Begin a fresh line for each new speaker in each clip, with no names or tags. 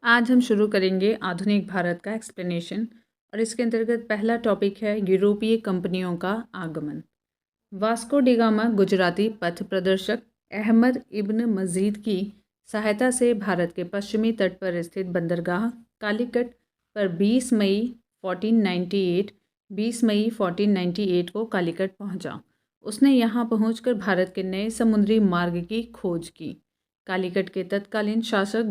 आज हम शुरू करेंगे आधुनिक भारत का एक्सप्लेनेशन और इसके अंतर्गत पहला टॉपिक है यूरोपीय कंपनियों का आगमन। वास्को डी गामा गुजराती पथ प्रदर्शक अहमद इब्न मजीद की सहायता से भारत के पश्चिमी तट पर स्थित बंदरगाह कालीकट पर 20 मई 1498 को कालीकट पहुंचा। उसने यहां पहुंचकर भारत के नए समुद्री मार्ग की खोज की। कालीकट के तत्कालीन शासक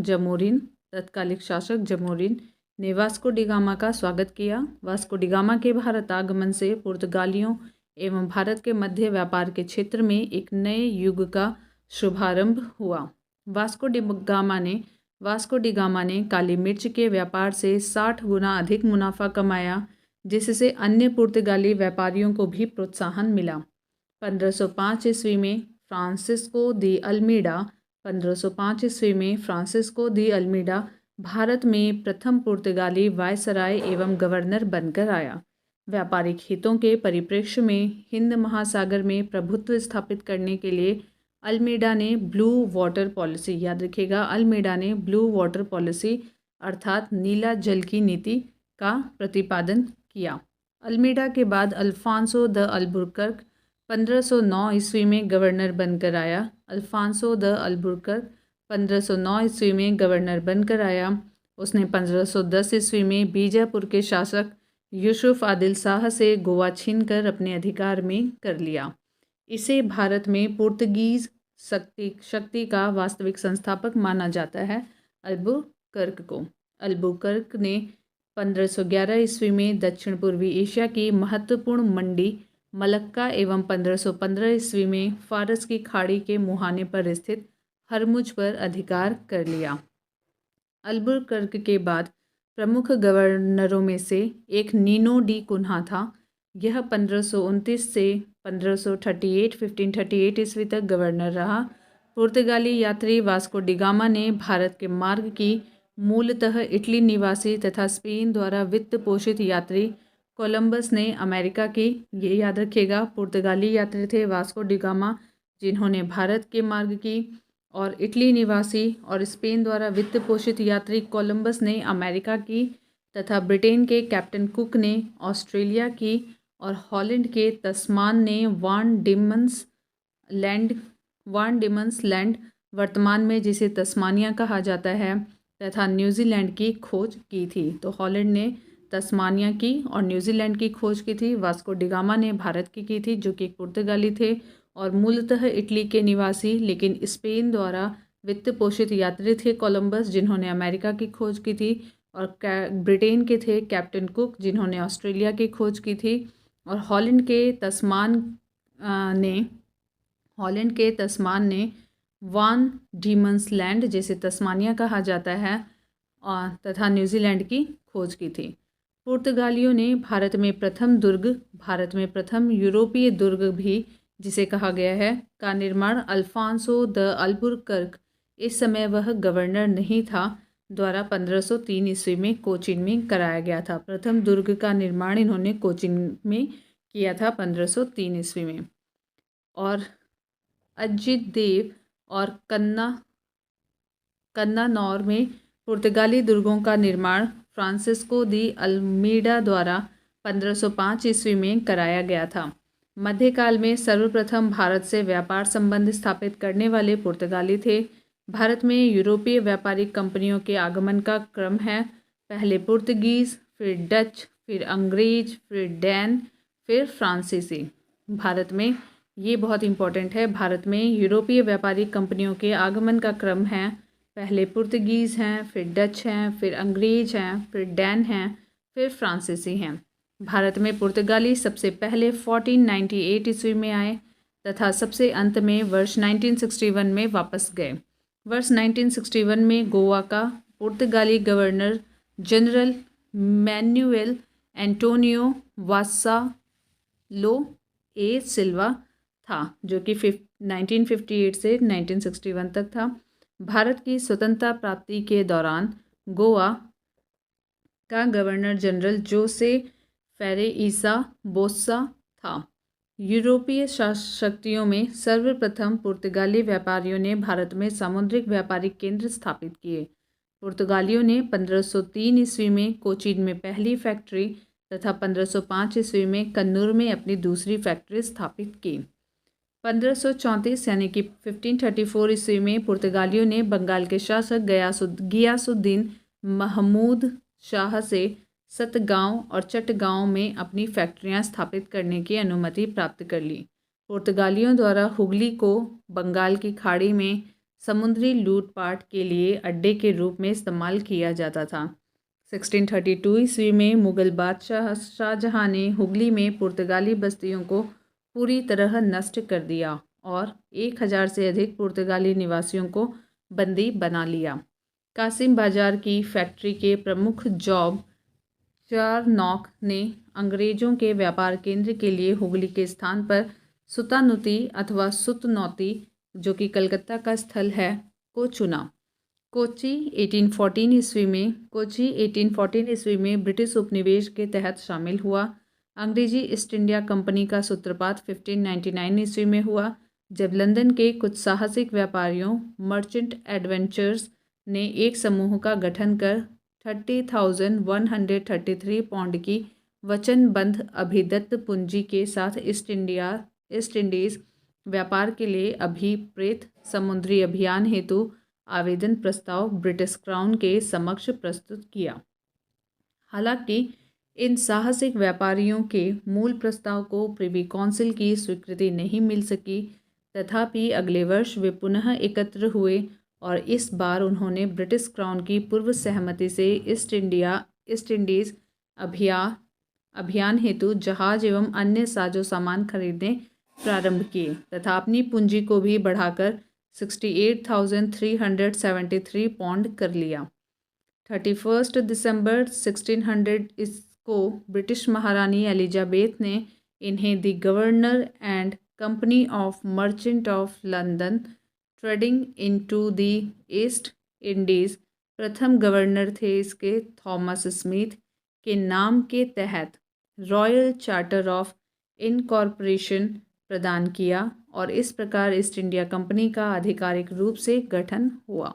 जमोरिन ने वास्को डी गामा का स्वागत किया। वास्को डी गामा के भारत आगमन से पुर्तगालियों एवं भारत के मध्य व्यापार के क्षेत्र में एक नए युग का शुभारंभ हुआ। वास्को डी गामा ने काली मिर्च के व्यापार से 60 गुना अधिक मुनाफा कमाया, जिससे अन्य पुर्तगाली व्यापारियों को भी प्रोत्साहन मिला। 1505 ईस्वी में फ्रांसिस्को दी अल्मीडा भारत में प्रथम पुर्तगाली वायसराय एवं गवर्नर बनकर आया। व्यापारिक हितों के परिप्रेक्ष्य में हिंद महासागर में प्रभुत्व स्थापित करने के लिए अल्मीडा ने ब्लू वाटर पॉलिसी, याद रखिएगा, अल्मीडा ने ब्लू वाटर पॉलिसी अर्थात नीला जल की नीति का प्रतिपादन किया। अल्मीडा के बाद अल्फांसो द अल्बुकर्क 1509 ईस्वी में गवर्नर बनकर आया। 1509 ईस्वी में गवर्नर बनकर आया। उसने 1510 ईस्वी में बीजापुर के शासक यूसुफ आदिल शाह से गोवा छीनकर अपने अधिकार में कर लिया। इसे भारत में पुर्तगीज शक्ति का वास्तविक संस्थापक माना जाता है। अल्बुकर्क ने 1511 ईस्वी में दक्षिण पूर्वी एशिया की महत्वपूर्ण मंडी मलक्का एवं 1515 ईस्वी में फारस की खाड़ी के मुहाने पर स्थित हरमुज पर अधिकार कर लिया। अल्बुकर्क के बाद प्रमुख गवर्नरों में से एक नीनो डी कुन्हा था। यह 1529 से 1538 ईस्वी तक गवर्नर रहा। पुर्तगाली यात्री वास्को डी गामा ने भारत के मार्ग की मूलतः इटली निवासी तथा स्पेन द्वारा वित्त पोषित यात्री कोलंबस ने अमेरिका की, ये याद रखिएगा, पुर्तगाली यात्री थे वास्को डी गामा जिन्होंने भारत के मार्ग की, और इटली निवासी और स्पेन द्वारा वित्त पोषित यात्री कोलंबस ने अमेरिका की, तथा ब्रिटेन के कैप्टन कुक ने ऑस्ट्रेलिया की, और हॉलैंड के तस्मान ने वान डिमन्स लैंड वर्तमान में जिसे तस्मानिया कहा जाता है, तथा न्यूजीलैंड की खोज की थी। तो हॉलैंड ने तस्मानिया की और न्यूजीलैंड की खोज की थी। वास्को डी गामा ने भारत की थी, जो कि एक पुर्तगाली थे और मूलतः इटली के निवासी लेकिन स्पेन द्वारा वित्त पोषित यात्री थे कोलंबस, जिन्होंने अमेरिका की खोज की थी, और ब्रिटेन के थे कैप्टन कुक, जिन्होंने ऑस्ट्रेलिया की खोज की थी, और हॉलैंड के तस्मान ने वान डीमन्स लैंड, जिसे तस्मानिया कहा जाता है, तथा न्यूजीलैंड की खोज की थी। पुर्तगालियों ने भारत में प्रथम यूरोपीय दुर्ग भी, जिसे कहा गया है, का निर्माण अल्फांसो द अल्बुकर्क, इस समय वह गवर्नर नहीं था, द्वारा 1503 ईस्वी में कोचीन में कराया गया था। प्रथम दुर्ग का निर्माण इन्होंने कोचीन में किया था 1503 ईस्वी में। और अजित देव और कन्नानौर में पुर्तगाली दुर्गों का निर्माण फ्रांसिस्को दी अल्मीडा द्वारा 1505 ईस्वी में कराया गया था। मध्यकाल में सर्वप्रथम भारत से व्यापार संबंध स्थापित करने वाले पुर्तगाली थे। भारत में यूरोपीय व्यापारिक कंपनियों के आगमन का क्रम है, पहले पुर्तगीज, फिर डच, फिर अंग्रेज, फिर डैन, फिर फ्रांसीसी। भारत में ये बहुत इंपॉर्टेंट है, भारत में यूरोपीय व्यापारिक कंपनियों के आगमन का क्रम है, पहले पुर्तगीज़ हैं, फिर डच हैं, फिर अंग्रेज हैं, फिर डैन हैं, फिर फ्रांसीसी हैं। भारत में पुर्तगाली सबसे पहले 1498 ईस्वी में आए तथा सबसे अंत में वर्ष 1961 में वापस गए। वर्ष 1961 में गोवा का पुर्तगाली गवर्नर जनरल मैनुएल एंटोनियो वास्सालो ए सिल्वा था, जो कि 1958 से 1961 तक था। भारत की स्वतंत्रता प्राप्ति के दौरान गोवा का गवर्नर जनरल जोसे फेरेइसा बोस्सा था। यूरोपीय शक्तियों में सर्वप्रथम पुर्तगाली व्यापारियों ने भारत में सामुद्रिक व्यापारिक केंद्र स्थापित किए। पुर्तगालियों ने 1503 ईस्वी में कोचीन में पहली फैक्ट्री तथा 1505 ईस्वी में कन्नूर में अपनी दूसरी फैक्ट्री स्थापित की। 1534 यानी कि 1534 ईस्वी में पुर्तगालियों ने बंगाल के शासक गियासुद्दीन महमूद शाह से सतगांव और चटगांव में अपनी फैक्ट्रियां स्थापित करने की अनुमति प्राप्त कर ली। पुर्तगालियों द्वारा हुगली को बंगाल की खाड़ी में समुद्री लूटपाट के लिए अड्डे के रूप में इस्तेमाल किया जाता था। 1632 ईस्वी में मुगल बादशाह शाहजहां ने हुगली में पुर्तगाली बस्तियों को पूरी तरह नष्ट कर दिया और 1000 से अधिक पुर्तगाली निवासियों को बंदी बना लिया। कासिम बाजार की फैक्ट्री के प्रमुख जॉब चारनॉक ने अंग्रेजों के व्यापार केंद्र के लिए हुगली के स्थान पर सुतानुती अथवा सुतनौती, जो कि कलकत्ता का स्थल है, को चुना। कोची 1814 ईस्वी में ब्रिटिश उपनिवेश के तहत शामिल हुआ। अंग्रेजी ईस्ट इंडिया कंपनी का सूत्रपात 1599 ईस्वी में हुआ, जब लंदन के कुछ साहसिक व्यापारियों मर्चेंट एडवेंचर्स ने एक समूह का गठन कर 30,133 पाउंड की वचनबद्ध अभिदत्त पूंजी के साथ ईस्ट इंडीज़ व्यापार के लिए अभिप्रेत समुद्री अभियान हेतु आवेदन प्रस्ताव ब्रिटिश क्राउन के समक्ष प्रस्तुत किया। हालांकि इन साहसिक व्यापारियों के मूल प्रस्ताव को प्रिवी काउंसिल की स्वीकृति नहीं मिल सकी, तथापि अगले वर्ष वे पुनः एकत्र हुए और इस बार उन्होंने ब्रिटिश क्राउन की पूर्व सहमति से ईस्ट इंडीज़ अभियान हेतु जहाज एवं अन्य साजो सामान खरीदने प्रारंभ किए तथा अपनी पूंजी को भी बढ़ाकर 68,373 पाउंड कर लिया। 31 दिसंबर 1600 को ब्रिटिश महारानी एलिजाबेथ ने इन्हें the governor and company of merchant of London trading into the east Indies, प्रथम गवर्नर थे इसके थॉमस स्मिथ, के नाम के तहत रॉयल चार्टर ऑफ इनकॉर्पोरेशन प्रदान किया और इस प्रकार ईस्ट इंडिया कंपनी का आधिकारिक रूप से गठन हुआ।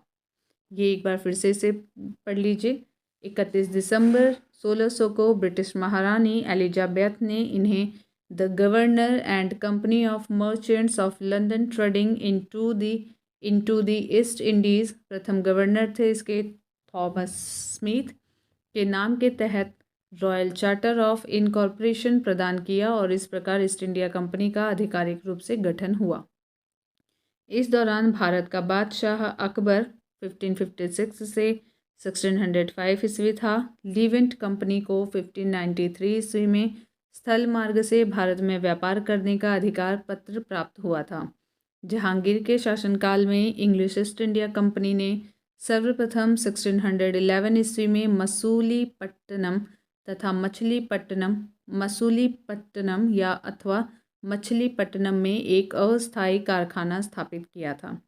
ये एक बार फिर से पढ़ लीजिए। 31 दिसंबर 1600 को ब्रिटिश महारानी एलिजाबेथ ने इन्हें the governor and company of merchants of London trading into the east Indies, प्रथम गवर्नर थे इसके थॉमस स्मिथ, के नाम के तहत रॉयल चार्टर ऑफ इनकॉर्पोरेशन प्रदान किया और इस प्रकार ईस्ट इंडिया कंपनी का आधिकारिक रूप से गठन हुआ। इस दौरान भारत का बादशाह अकबर 1556 से 1605 ईस्वी था। लीवेंट कंपनी को 1593 ईस्वी में स्थल मार्ग से भारत में व्यापार करने का अधिकार पत्र प्राप्त हुआ था। जहांगीर के शासनकाल में इंग्लिश ईस्ट इंडिया कंपनी ने सर्वप्रथम 1611 ईस्वी में मसूलीपट्टनम तथा मछलीपट्टनम में एक अस्थायी कारखाना स्थापित किया था।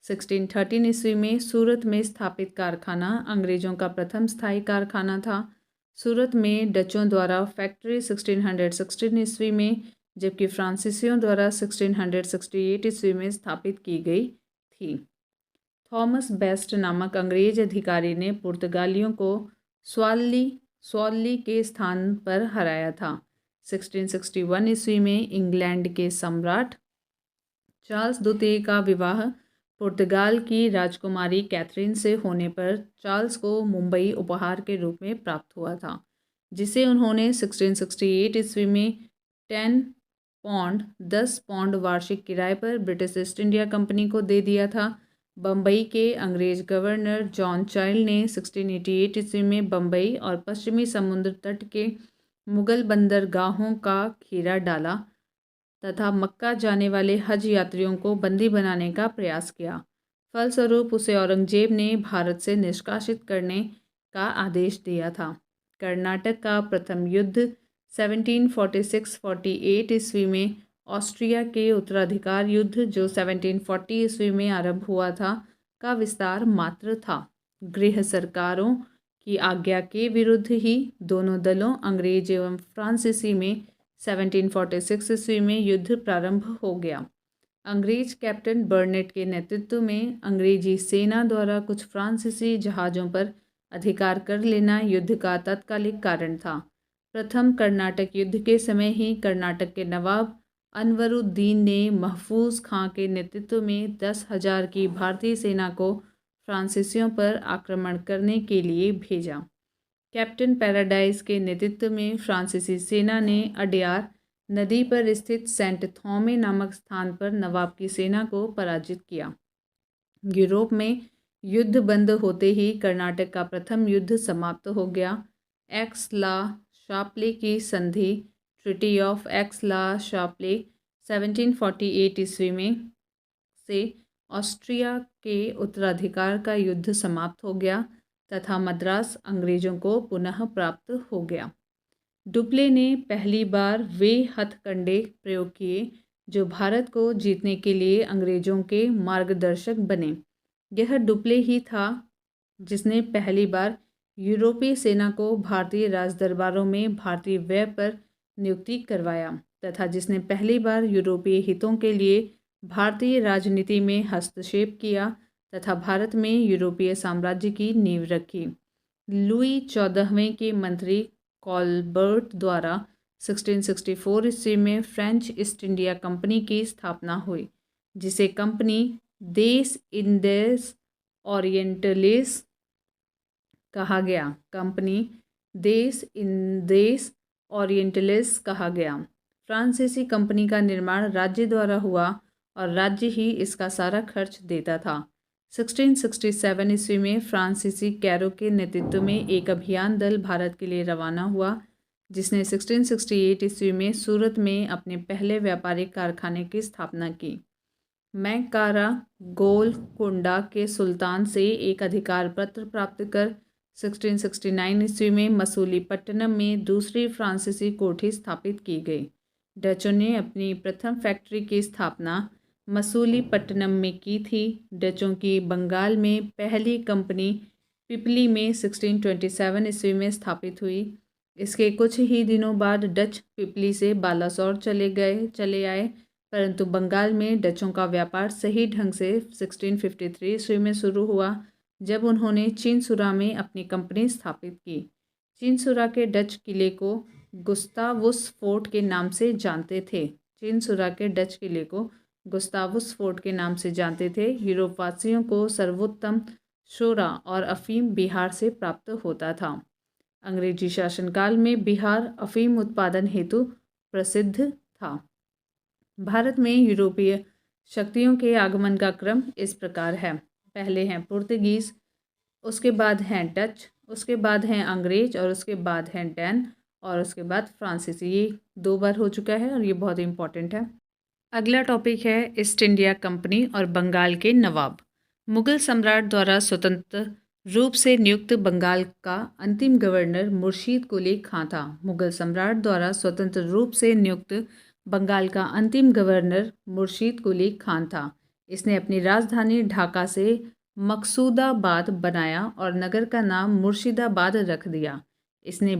1613 ईस्वी में सूरत में स्थापित कारखाना अंग्रेजों का प्रथम स्थायी कारखाना था। सूरत में डचों द्वारा फैक्ट्री 1616 ईस्वी में, जबकि फ्रांसीसियों द्वारा 1668 ईस्वी में स्थापित की गई थी। थॉमस बेस्ट नामक अंग्रेज अधिकारी ने पुर्तगालियों को स्वाली के स्थान पर हराया था। 1661 ईस्वी में इंग्लैंड के सम्राट चार्ल्स द्वितीय का विवाह पुर्तगाल की राजकुमारी कैथरीन से होने पर चार्ल्स को मुंबई उपहार के रूप में प्राप्त हुआ था, जिसे उन्होंने 1668 ईस्वी में 10 पाउंड वार्षिक किराए पर ब्रिटिश ईस्ट इंडिया कंपनी को दे दिया था। बम्बई के अंग्रेज गवर्नर जॉन चाइल्ड ने 1688 ईस्वी में बम्बई और पश्चिमी समुद्र तट के मुगल बंदरगाहों का घेरा डाला तथा मक्का जाने वाले हज यात्रियों को बंदी बनाने का प्रयास किया। फलस्वरूप उसे औरंगजेब ने भारत से निष्कासित करने का आदेश दिया था। कर्नाटक का प्रथम युद्ध 1746-48 ईस्वी में ऑस्ट्रिया के उत्तराधिकार युद्ध, जो 1740 ईस्वी में आरंभ हुआ था, का विस्तार मात्र था। गृह सरकारों की आज्ञा के विरुद्ध ही दोनों दलों अंग्रेज एवं फ्रांसीसी में 1746 ईस्वी में युद्ध प्रारंभ हो गया। अंग्रेज कैप्टन बर्नेट के नेतृत्व में अंग्रेजी सेना द्वारा कुछ फ्रांसीसी जहाज़ों पर अधिकार कर लेना युद्ध का तात्कालिक कारण था। प्रथम कर्नाटक युद्ध के समय ही कर्नाटक के नवाब अनवरुद्दीन ने महफूज खां के नेतृत्व में 10,000 की भारतीय सेना को फ्रांसीसियों पर आक्रमण करने के लिए भेजा। कैप्टन पैराडाइज के नेतृत्व में फ्रांसीसी सेना ने अडयार नदी पर स्थित सेंट थॉमे नामक स्थान पर नवाब की सेना को पराजित किया। यूरोप में युद्ध बंद होते ही कर्नाटक का प्रथम युद्ध समाप्त हो गया। एक्स-ला शाप्ले की संधि ट्रिटी ऑफ एक्स-ला शाप्ले 1748 ईस्वी में से ऑस्ट्रिया के उत्तराधिकार का युद्ध समाप्त हो गया तथा मद्रास अंग्रेजों को पुनः प्राप्त हो गया। डुप्ले ने पहली बार वे हथकंडे प्रयोग किए जो भारत को जीतने के लिए अंग्रेजों के मार्गदर्शक बने। यह डुप्ले ही था जिसने पहली बार यूरोपीय सेना को भारतीय राजदरबारों में भारतीय व्यय पर नियुक्ति करवाया तथा जिसने पहली बार यूरोपीय हितों के लिए भारतीय राजनीति में हस्तक्षेप किया तथा भारत में यूरोपीय साम्राज्य की नींव रखी। लुई 14वें के मंत्री कॉलबर्ट द्वारा 1664 ईस्वी में फ्रेंच ईस्ट इंडिया कंपनी की स्थापना हुई, जिसे कंपनी देस इंडेस ओरिएंटलिस कहा गया। कंपनी देस इंडेस ओरिएंटलिस कहा गया। फ्रांसीसी कंपनी का निर्माण राज्य द्वारा हुआ और राज्य ही इसका सारा खर्च देता था। 1667 ईस्वी में फ्रांसीसी कैरो के नेतृत्व में एक अभियान दल भारत के लिए रवाना हुआ, जिसने 1668 ईस्वी में सूरत में अपने पहले व्यापारिक कारखाने की स्थापना की। मैकारा गोलकोंडा के सुल्तान से एक अधिकार पत्र प्राप्त कर 1669 ईस्वी में मसूलीपट्टनम में दूसरी फ्रांसीसी कोठी स्थापित की गई। डचों ने अपनी प्रथम फैक्ट्री की स्थापना मसूलीपट्टनम में की थी। डचों की बंगाल में पहली कंपनी पिपली में 1627 ईस्वी में स्थापित हुई। इसके कुछ ही दिनों बाद डच पिपली से बालासोर चले आए, परंतु बंगाल में डचों का व्यापार सही ढंग से 1653 ईस्वी में शुरू हुआ, जब उन्होंने चिनसुरा में अपनी कंपनी स्थापित की। चिनसुरा के डच किले को गुस्तावुस फोर्ट के नाम से जानते थे। चिनसुरा के डच किले को गुस्तावुस फोर्ट के नाम से जानते थे। यूरोपवासियों को सर्वोत्तम शोरा और अफीम बिहार से प्राप्त होता था। अंग्रेजी शासनकाल में बिहार अफीम उत्पादन हेतु प्रसिद्ध था। भारत में यूरोपीय शक्तियों के आगमन का क्रम इस प्रकार है। पहले हैं पुर्तगीज़, उसके बाद हैं डच, उसके बाद हैं अंग्रेज और उसके बाद हैं डैन और उसके बाद फ्रांसीसी। ये 2 बार हो चुका है और ये बहुत इंपॉर्टेंट है। अगला टॉपिक है ईस्ट इंडिया कंपनी और बंगाल के नवाब। मुगल सम्राट द्वारा स्वतंत्र रूप से नियुक्त बंगाल का अंतिम गवर्नर मुर्शीद कुली खां था। मुगल सम्राट द्वारा स्वतंत्र रूप से नियुक्त बंगाल का अंतिम गवर्नर मुर्शीद कुली खान था। इसने अपनी राजधानी ढाका से मकसूदाबाद बनाया और नगर का नाम मुर्शिदाबाद रख दिया। इसने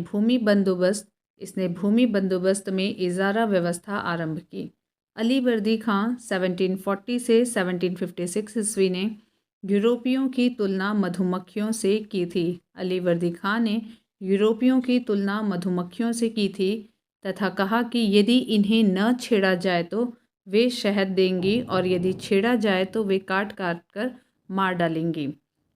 भूमि बंदोबस्त में इजारा व्यवस्था आरंभ की। अलीवर्दी खां 1740 से 1756 ईस्वी ने यूरोपियों की तुलना मधुमक्खियों से की थी। अलीवर्दी खां ने यूरोपियों की तुलना मधुमक्खियों से की थी तथा कहा कि यदि इन्हें न छेड़ा जाए तो वे शहद देंगी और यदि छेड़ा जाए तो वे काट काट कर मार डालेंगी।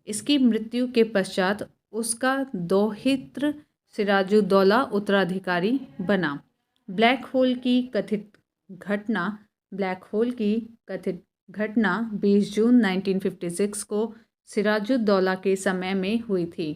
इसकी मृत्यु के पश्चात उसका दौहित्र सिराजुद्दौला उत्तराधिकारी बना। ब्लैक होल की कथित घटना 20 जून 1956 को सिराजुद्दौला के समय में हुई थी।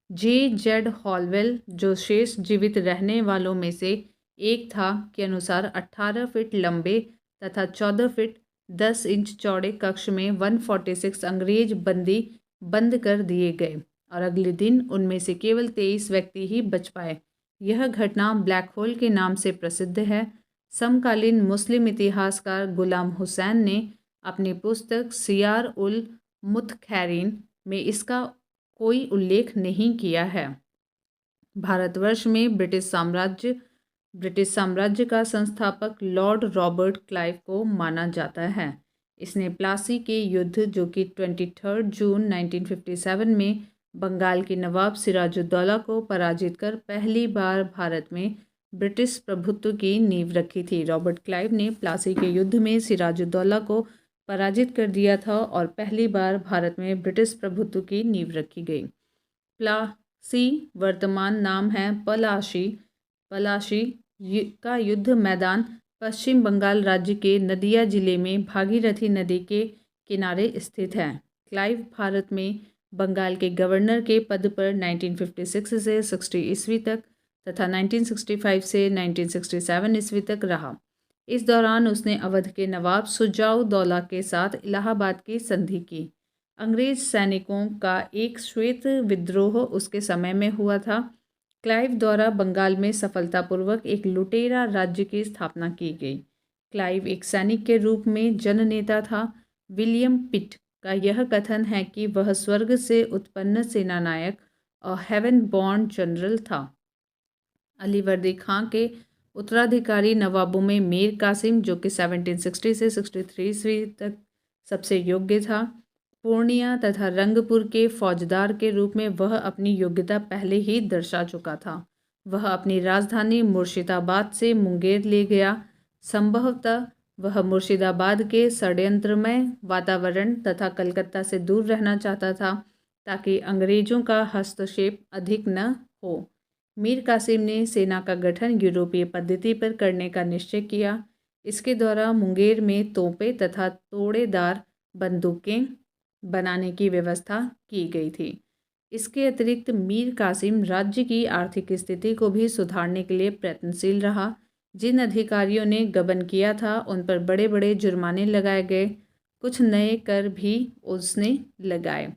J.Z. हॉलवेल, जो शेष जीवित रहने वालों में से एक था, के अनुसार 18 फीट लंबे तथा 14 फीट 10 इंच चौड़े कक्ष में 146 अंग्रेज बंदी बंद कर दिए गए और अगले दिन उनमें से केवल 23 व्यक्ति ही बच पाए। यह घटना ब्लैक होल के नाम से प्रसिद्ध है। समकालीन मुस्लिम इतिहासकार गुलाम हुसैन ने अपनी पुस्तक सियार उल मुतखैरीन में इसका कोई उल्लेख नहीं किया है। भारतवर्ष में ब्रिटिश साम्राज्य का संस्थापक लॉर्ड रॉबर्ट क्लाइव को माना जाता है। इसने प्लासी के युद्ध, जो कि 23 जून 1957 में बंगाल के नवाब सिराजुद्दौला को पराजित कर पहली बार भारत में ब्रिटिश प्रभुत्व की नींव रखी थी। रॉबर्ट क्लाइव ने प्लासी के युद्ध में सिराजुद्दौला को पराजित कर दिया था और पहली बार भारत में ब्रिटिश प्रभुत्व की नींव रखी गई। प्लासी वर्तमान नाम है पलाशी। पलाशी का युद्ध मैदान पश्चिम बंगाल राज्य के नदिया जिले में भागीरथी नदी के किनारे स्थित है। क्लाइव भारत में बंगाल के गवर्नर के पद पर 1956 से 60 ईस्वी तक तथा 1965 से 1967 ईस्वी तक रहा। इस दौरान उसने अवध के नवाब शुजाउद्दौला के साथ इलाहाबाद की संधि की। अंग्रेज सैनिकों का एक श्वेत विद्रोह उसके समय में हुआ था। क्लाइव द्वारा बंगाल में सफलतापूर्वक एक लुटेरा राज्य की स्थापना की गई। क्लाइव एक सैनिक के रूप में जननेता था। विलियम पिट का यह कथन है कि वह स्वर्ग से उत्पन्न सेनानायक और हेवन बॉर्न जनरल था। अलीवर्दी खां के उत्तराधिकारी नवाबों में मीर कासिम, जो कि 1760 से 63 ईस्वी तक सबसे योग्य था, पूर्णिया तथा रंगपुर के फौजदार के रूप में वह अपनी योग्यता पहले ही दर्शा चुका था। वह अपनी राजधानी मुर्शिदाबाद से मुंगेर ले गया। संभवतः वह मुर्शिदाबाद के षड्यंत्रमय वातावरण तथा कलकत्ता से दूर रहना चाहता था ताकि अंग्रेजों का हस्तक्षेप अधिक न हो। मीर कासिम ने सेना का गठन यूरोपीय पद्धति पर करने का निश्चय किया। इसके द्वारा मुंगेर में तोपें तथा तोड़ेदार बंदूकें बनाने की व्यवस्था की गई थी। इसके अतिरिक्त मीर कासिम राज्य की आर्थिक स्थिति को भी सुधारने के लिए प्रयत्नशील रहा। जिन अधिकारियों ने गबन किया था उन पर बड़े बड़े जुर्माने लगाए गए। कुछ नए कर भी उसने लगाए।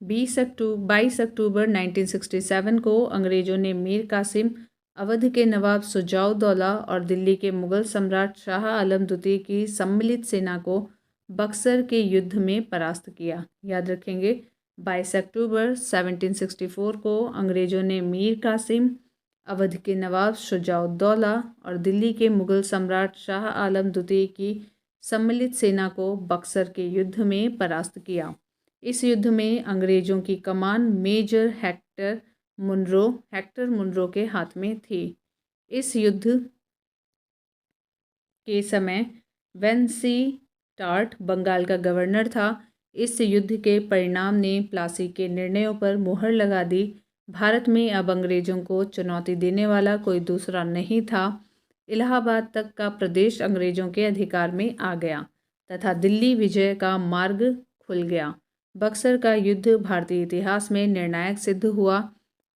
22 अक्टूबर 1967 को अंग्रेजों ने मीर कासिम, अवध के नवाब शुजाउद्दौला और दिल्ली के मुगल सम्राट शाह आलम द्वितीय की सम्मिलित सेना को बक्सर के युद्ध में परास्त किया। याद रखेंगे, 22 अक्टूबर 1764 को अंग्रेजों ने मीर कासिम, अवध के नवाब शुजाउद्दौला और दिल्ली के मुगल सम्राट शाह आलम द्वितीय की सम्मिलित सेना को बक्सर के युद्ध में परास्त किया। इस युद्ध में अंग्रेजों की कमान मेजर हेक्टर मुनरो के हाथ में थी। इस युद्ध के समय वेंसी टार्ट बंगाल का गवर्नर था। इस युद्ध के परिणाम ने प्लासी के निर्णयों पर मुहर लगा दी। भारत में अब अंग्रेजों को चुनौती देने वाला कोई दूसरा नहीं था। इलाहाबाद तक का प्रदेश अंग्रेजों के अधिकार में आ गया तथा दिल्ली विजय का मार्ग खुल गया। बक्सर का युद्ध भारतीय इतिहास में निर्णायक सिद्ध हुआ।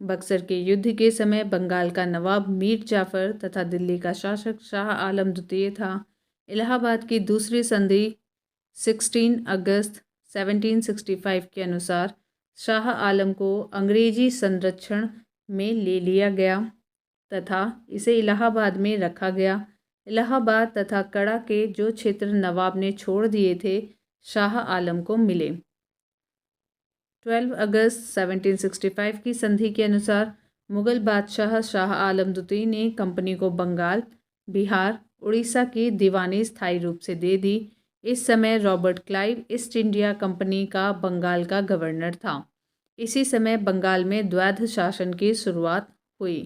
बक्सर के युद्ध के समय बंगाल का नवाब मीर जाफर तथा दिल्ली का शासक शाह आलम द्वितीय था। इलाहाबाद की दूसरी संधि 16 अगस्त 1765 के अनुसार शाह आलम को अंग्रेजी संरक्षण में ले लिया गया तथा इसे इलाहाबाद में रखा गया। इलाहाबाद तथा कड़ा के जो क्षेत्र नवाब ने छोड़ दिए थे, शाह आलम को मिले। 12 अगस्त 1765 की संधि के अनुसार मुगल बादशाह शाह आलम द्वितीय ने कंपनी को बंगाल, बिहार, उड़ीसा की दीवानी स्थायी रूप से दे दी। इस समय Robert Clive east India company का बंगाल का गवर्नर था। इसी समय बंगाल में द्वैध शासन की शुरुआत हुई।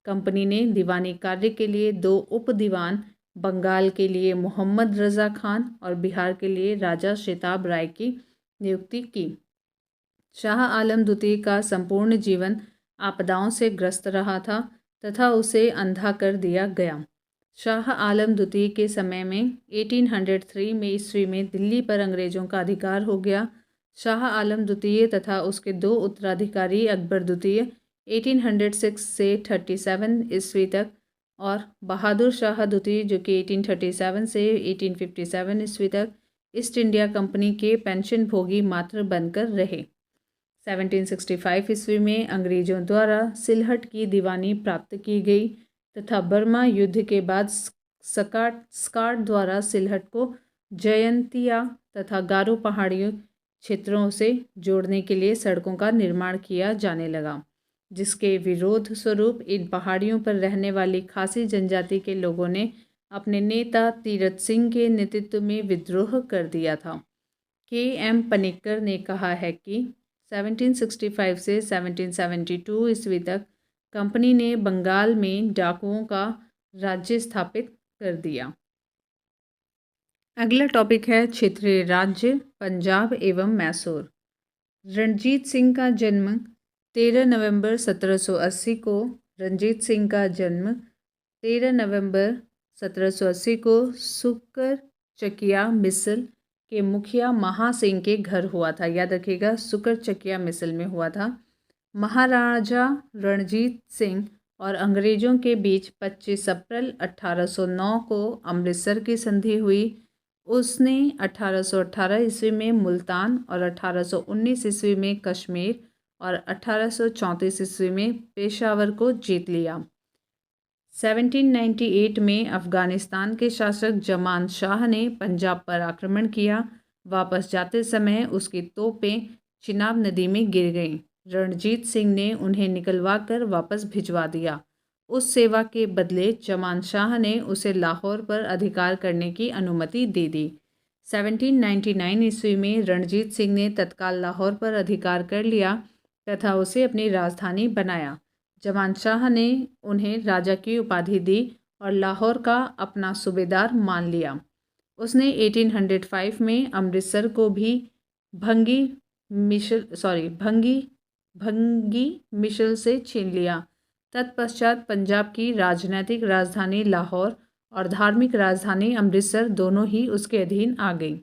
कंपनी ने दीवानी कार्य के लिए 2 उप दीवान, बंगाल के लिए मोहम्मद रज़ा खान और बिहार के लिए राजा शेताब राय की नियुक्ति की। शाह आलम द्वितीय का संपूर्ण जीवन आपदाओं से ग्रस्त रहा था तथा उसे अंधा कर दिया गया। शाह आलम द्वितीय के समय में 1803 में ईस्वी में दिल्ली पर अंग्रेजों का अधिकार हो गया। शाह आलम द्वितीय तथा उसके 2 उत्तराधिकारी अकबर द्वितीय 1806 से 37 ईस्वी तक और बहादुर शाह द्वितीय जो कि 1837 से 1857 ईस्वी तक ईस्ट इंडिया कंपनी के पेंशन भोगी मात्र बनकर रहे। 1765 ईस्वी में अंग्रेजों द्वारा सिलहट की दीवानी प्राप्त की गई तथा बर्मा युद्ध के बाद स्काट द्वारा सिलहट को जयंतिया तथा गारो पहाड़ी क्षेत्रों से जोड़ने के लिए सड़कों का निर्माण किया जाने लगा, जिसके विरोध स्वरूप इन पहाड़ियों पर रहने वाली खासी जनजाति के लोगों ने अपने नेता तीरथ सिंह के नेतृत्व में विद्रोह कर दिया था। के.एम. पनिक्कर ने कहा है कि 1765 से 1772 ईस्वी तक कंपनी ने बंगाल में डाकुओं का राज्य स्थापित कर दिया। अगला टॉपिक है क्षेत्रीय राज्य पंजाब एवं मैसूर। रणजीत सिंह का जन्म 13 नवंबर 1780 को रणजीत सिंह का जन्म 13 नवंबर 1780 को सुकर चकिया मिसल के मुखिया महासिंह के घर हुआ था। याद रखिएगा, सुकर चकिया मिसल में हुआ था। महाराजा रणजीत सिंह और अंग्रेज़ों के बीच 25 अप्रैल 1809 को अमृतसर की संधि हुई। उसने 1818 ईस्वी में मुल्तान और 1819 ईस्वी में कश्मीर और 1834 ईस्वी में पेशावर को जीत लिया। 1798 में अफ़गानिस्तान के शासक जमान शाह ने पंजाब पर आक्रमण किया। वापस जाते समय उसकी तोपें चिनाब नदी में गिर गईं। रणजीत सिंह ने उन्हें निकलवा कर वापस भिजवा दिया। उस सेवा के बदले जमान शाह ने उसे लाहौर पर अधिकार करने की अनुमति दे दी। 1799 ईस्वी में रणजीत सिंह ने तत्काल लाहौर पर अधिकार कर लिया तथा उसे अपनी राजधानी बनाया। जमान शाह ने उन्हें राजा की उपाधि दी और लाहौर का अपना सूबेदार मान लिया। उसने 1805 में अमृतसर को भी भंगी मिशल से छीन लिया। तत्पश्चात पंजाब की राजनैतिक राजधानी लाहौर और धार्मिक राजधानी अमृतसर दोनों ही उसके अधीन आ गई।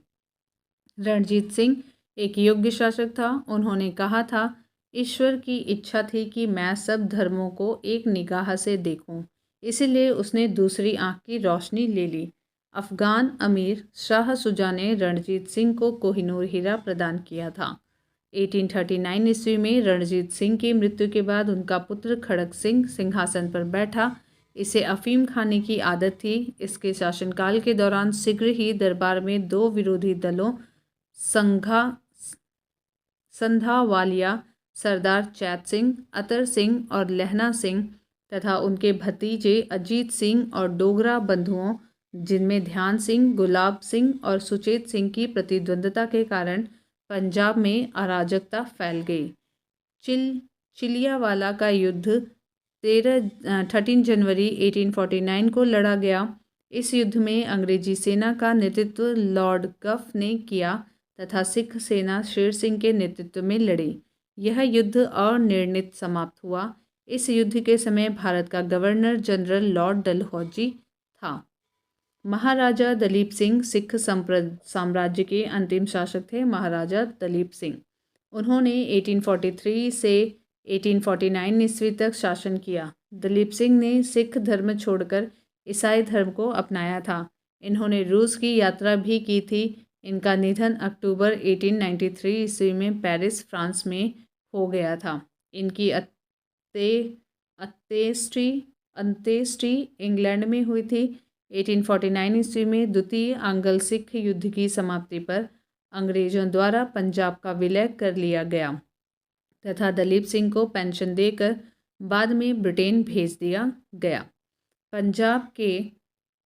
रणजीत सिंह एक योग्य शासक था। उन्होंने कहा था, ईश्वर की इच्छा थी कि मैं सब धर्मों को एक निगाह से देखूं, इसीलिए उसने दूसरी आंख की रोशनी ले ली। अफ़गान अमीर शाह सुजा ने रणजीत सिंह को कोहिनूर हीरा प्रदान किया था। 1839 ईस्वी में रणजीत सिंह की मृत्यु के बाद उनका पुत्र खड़क सिंह सिंहासन पर बैठा। इसे अफीम खाने की आदत थी। इसके शासनकाल के दौरान शीघ्र ही दरबार में दो विरोधी दलों संधावालिया सरदार चैत सिंह, अतर सिंह और लहना सिंह तथा उनके भतीजे अजीत सिंह और डोगरा बंधुओं जिनमें ध्यान सिंह, गुलाब सिंह और सुचेत सिंह की प्रतिद्वंद्विता के कारण पंजाब में अराजकता फैल गई। चिलियावाला का युद्ध 13 जनवरी 1849 को लड़ा गया। इस युद्ध में अंग्रेजी सेना का नेतृत्व लॉर्ड गफ ने किया तथा सिख सेना शेर सिंह के नेतृत्व में लड़ी। यह युद्ध अनिर्णित समाप्त हुआ। इस युद्ध के समय भारत का गवर्नर जनरल लॉर्ड डलहौजी था। महाराजा दलीप सिंह सिख साम्राज्य के अंतिम शासक थे। महाराजा दलीप सिंह, उन्होंने 1843 से 1849 ईस्वी तक शासन किया। दलीप सिंह ने सिख धर्म छोड़कर ईसाई धर्म को अपनाया था। इन्होंने रूस की यात्रा भी की थी। इनका निधन अक्टूबर 1893 ईस्वी में पेरिस, फ्रांस में हो गया था। इनकी अंत्येष्टि इंग्लैंड में हुई थी। 1849 ईस्वी में द्वितीय आंग्ल सिख युद्ध की समाप्ति पर अंग्रेजों द्वारा पंजाब का विलय कर लिया गया तथा दलीप सिंह को पेंशन देकर बाद में ब्रिटेन भेज दिया गया। पंजाब के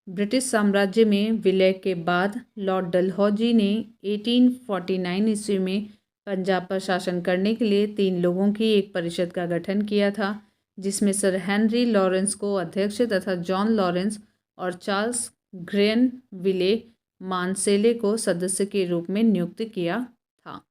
ब्रिटिश साम्राज्य में विलय के बाद लॉर्ड डलहौजी ने 1849 ईस्वी में पंजाब पर शासन करने के लिए 3 लोगों की एक परिषद का गठन किया था, जिसमें सर हेनरी लॉरेंस को अध्यक्ष तथा जॉन लॉरेंस और चार्ल्स ग्रेनविले मानसेले को सदस्य के रूप में नियुक्त किया था।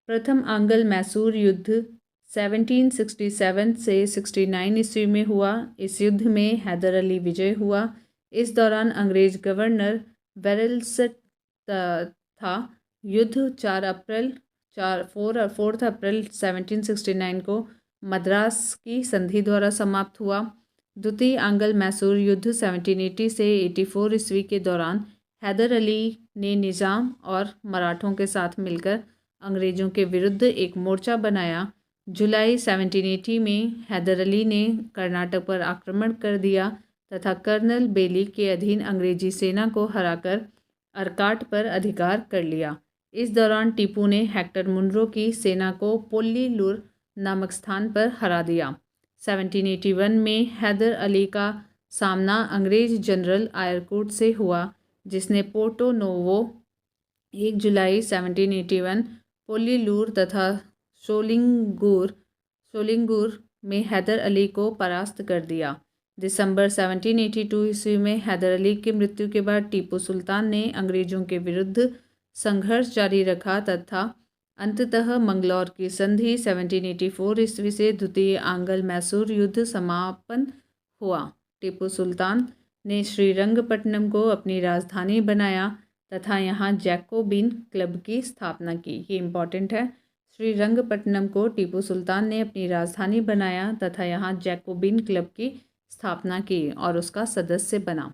प्रथम आंग्ल मैसूर युद्ध 1767 से 69 ईस्वी में हुआ। इस युद्ध में हैदर अली विजय हुआ। इस दौरान अंग्रेज गवर्नर वेरेल्स था। युद्ध 4 अप्रैल 1769 को मद्रास की संधि द्वारा समाप्त हुआ। द्वितीय आंग्ल मैसूर युद्ध 1780 से 84 ईस्वी के दौरान हैदर अली ने निज़ाम और मराठों के साथ मिलकर अंग्रेज़ों के विरुद्ध एक मोर्चा बनाया। जुलाई 1780 में हैदर अली ने कर्नाटक पर आक्रमण कर दिया तथा कर्नल बेली के अधीन अंग्रेजी सेना को हराकर अरकाट पर अधिकार कर लिया। इस दौरान टीपू ने हेक्टर मुनरो की सेना को पोल्लीलुर नामक स्थान पर हरा दिया। 1781 में हैदर अली का सामना अंग्रेज जनरल आयरकूट से हुआ, जिसने पोर्टो नोवो 1 जुलाई 1781, पोलीलूर तथा शोलिंगूर में हैदर अली को परास्त कर दिया। दिसंबर 1782 ईस्वी में हैदर अली की मृत्यु के बाद टीपू सुल्तान ने अंग्रेजों के विरुद्ध संघर्ष जारी रखा तथा अंततः मंगलौर की संधि 1784 ईस्वी से द्वितीय आंग्ल मैसूर युद्ध समापन हुआ। टीपू सुल्तान ने श्रीरंगपट्टनम को अपनी राजधानी बनाया तथा यहाँ जैकोबिन क्लब की स्थापना की। ये इम्पॉर्टेंट है। श्रीरंगपट्टनम को टीपू सुल्तान ने अपनी राजधानी बनाया तथा यहाँ जैकोबिन क्लब की स्थापना की और उसका सदस्य बना।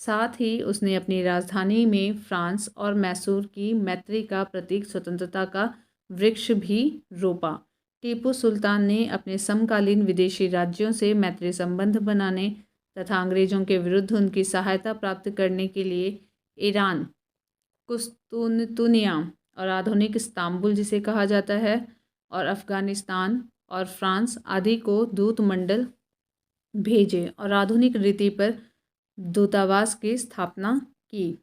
साथ ही उसने अपनी राजधानी में फ्रांस और मैसूर की मैत्री का प्रतीक स्वतंत्रता का वृक्ष भी रोपा। टीपू सुल्तान ने अपने समकालीन विदेशी राज्यों से मैत्री संबंध बनाने तथा अंग्रेजों के विरुद्ध उनकी सहायता प्राप्त करने के लिए ईरान, कुस्तुनतुनिया और आधुनिक इस्तांबुल जिसे कहा जाता है और अफ़गानिस्तान और फ्रांस आदि को दूतमंडल भेजे और आधुनिक रीति पर दूतावास की स्थापना की।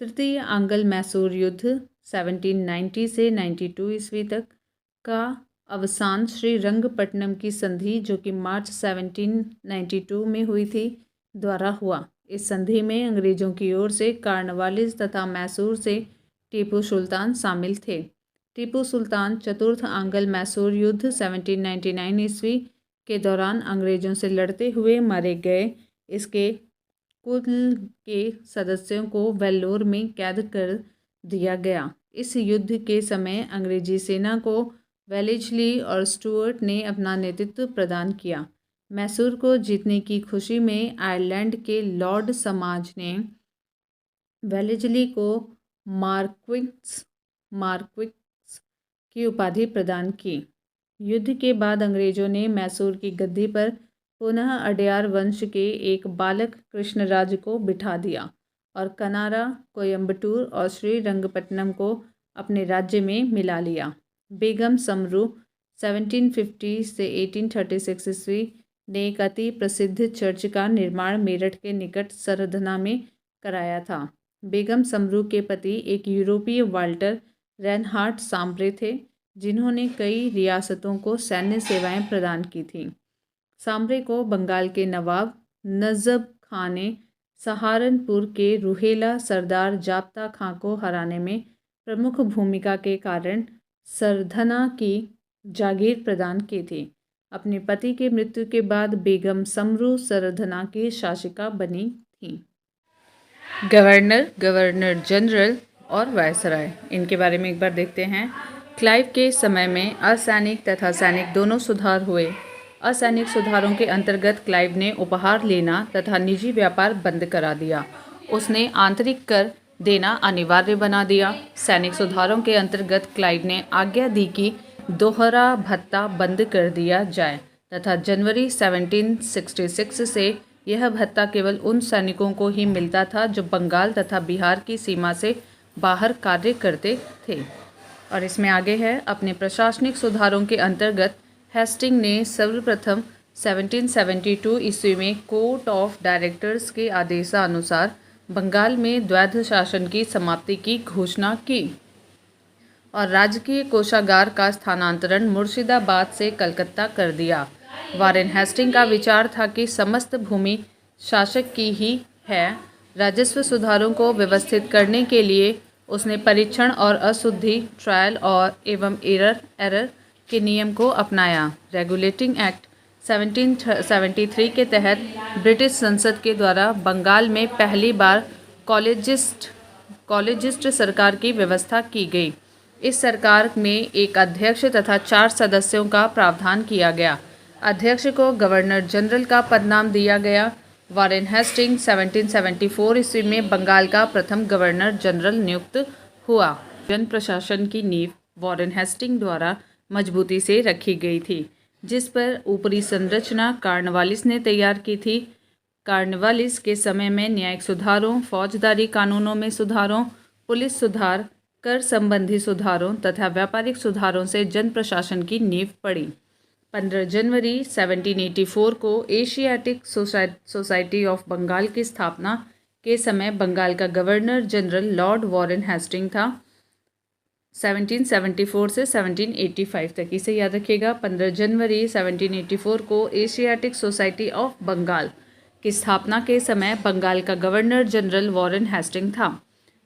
तृतीय आंग्ल मैसूर युद्ध 1790 से 92 ईस्वी तक का अवसान श्रीरंगपट्टनम की संधि, जो कि मार्च 1792 में हुई थी, द्वारा हुआ। इस संधि में अंग्रेजों की ओर से कार्नवालिस तथा मैसूर से टीपू सुल्तान शामिल थे। टीपू सुल्तान चतुर्थ आंग्ल मैसूर युद्ध 1799 ईस्वी के दौरान अंग्रेजों से लड़ते हुए मारे गए। इसके कुल के सदस्यों को वेल्लोर में कैद कर दिया गया। इस युद्ध के समय अंग्रेजी सेना को वेलेस्ली और स्टुअर्ट ने अपना नेतृत्व प्रदान किया। मैसूर को जीतने की खुशी में आयरलैंड के लॉर्ड समाज ने वेलेस्ली को मार्क्विस की उपाधि प्रदान की। युद्ध के बाद अंग्रेजों ने मैसूर की गद्दी पर पुनः अडयार वंश के एक बालक कृष्णराज को बिठा दिया और कनारा, कोयम्बटूर और श्रीरंगपट्टनम को अपने राज्य में मिला लिया। बेगम समरू 1750 से 1836 ईस्वी ने एक अति प्रसिद्ध चर्च का निर्माण मेरठ के निकट सरधना में कराया था। बेगम समरू के पति एक यूरोपीय वाल्टर रेनहार्ट सांप्रे थे, जिन्होंने कई रियासतों को सैन्य सेवाएं प्रदान की थीं। सांप्रे को बंगाल के नवाब नजब खां ने सहारनपुर के रुहेला सरदार जाप्ता खां को हराने में प्रमुख भूमिका के कारण सरधना की जागीर प्रदान की थी। अपने पति की मृत्यु के बाद बेगम समरू सरधना की शासिका बनी थी। गवर्नर, गवर्नर जनरल और वायसराय, इनके बारे में एक बार देखते हैं। क्लाइव के समय में असैनिक तथा सैनिक दोनों सुधार हुए। असैनिक सुधारों के अंतर्गत क्लाइव ने उपहार लेना तथा निजी व्यापार बंद करा दिया। उसने आंतरिक कर देना अनिवार्य बना दिया। सैनिक सुधारों के अंतर्गत क्लाइव ने आज्ञा दी कि दोहरा भत्ता बंद कर दिया जाए तथा जनवरी 1766 से यह भत्ता केवल उन सैनिकों को ही मिलता था जो बंगाल तथा बिहार की सीमा से बाहर कार्य करते थे। और इसमें आगे है, अपने प्रशासनिक सुधारों के अंतर्गत हेस्टिंग ने सर्वप्रथम 1772 ईस्वी में कोर्ट ऑफ डायरेक्टर्स के आदेशानुसार बंगाल में द्वैध शासन की समाप्ति की घोषणा की और राजकीय कोषागार का स्थानांतरण मुर्शिदाबाद से कलकत्ता कर दिया। वारेन हेस्टिंग का विचार था कि समस्त भूमि शासक की ही है। राजस्व सुधारों को व्यवस्थित करने के लिए उसने परीक्षण और अशुद्धि, ट्रायल और एवं एरर के नियम को अपनाया। रेगुलेटिंग एक्ट 1773 के तहत ब्रिटिश संसद के द्वारा बंगाल में पहली बार कॉलेजिस्ट सरकार की व्यवस्था की गई। इस सरकार में एक अध्यक्ष तथा 4 सदस्यों का प्रावधान किया गया। अध्यक्ष को गवर्नर जनरल का पदनाम दिया गया। वारेन हेस्टिंग 1774 ईस्वी में बंगाल का प्रथम गवर्नर जनरल नियुक्त हुआ। जन प्रशासन की नींव वारेन हेस्टिंग द्वारा मजबूती से रखी गई थी, जिस पर ऊपरी संरचना कार्नवालिस ने तैयार की थी। कार्नवालिस के समय में न्यायिक सुधारों, फौजदारी कानूनों में सुधारों, पुलिस सुधार, कर संबंधी सुधारों तथा व्यापारिक सुधारों से जन प्रशासन की नींव पड़ी। 15 जनवरी 1784 को एशियाटिक सोसाइटी ऑफ बंगाल की स्थापना के समय बंगाल का governor general Lord Warren Hastings था। 1774 से 1785 तक, इसे याद रखिएगा। 15 जनवरी 1784 को एशियाटिक सोसाइटी ऑफ बंगाल की स्थापना के समय बंगाल का गवर्नर जनरल वॉरेन हेस्टिंग था।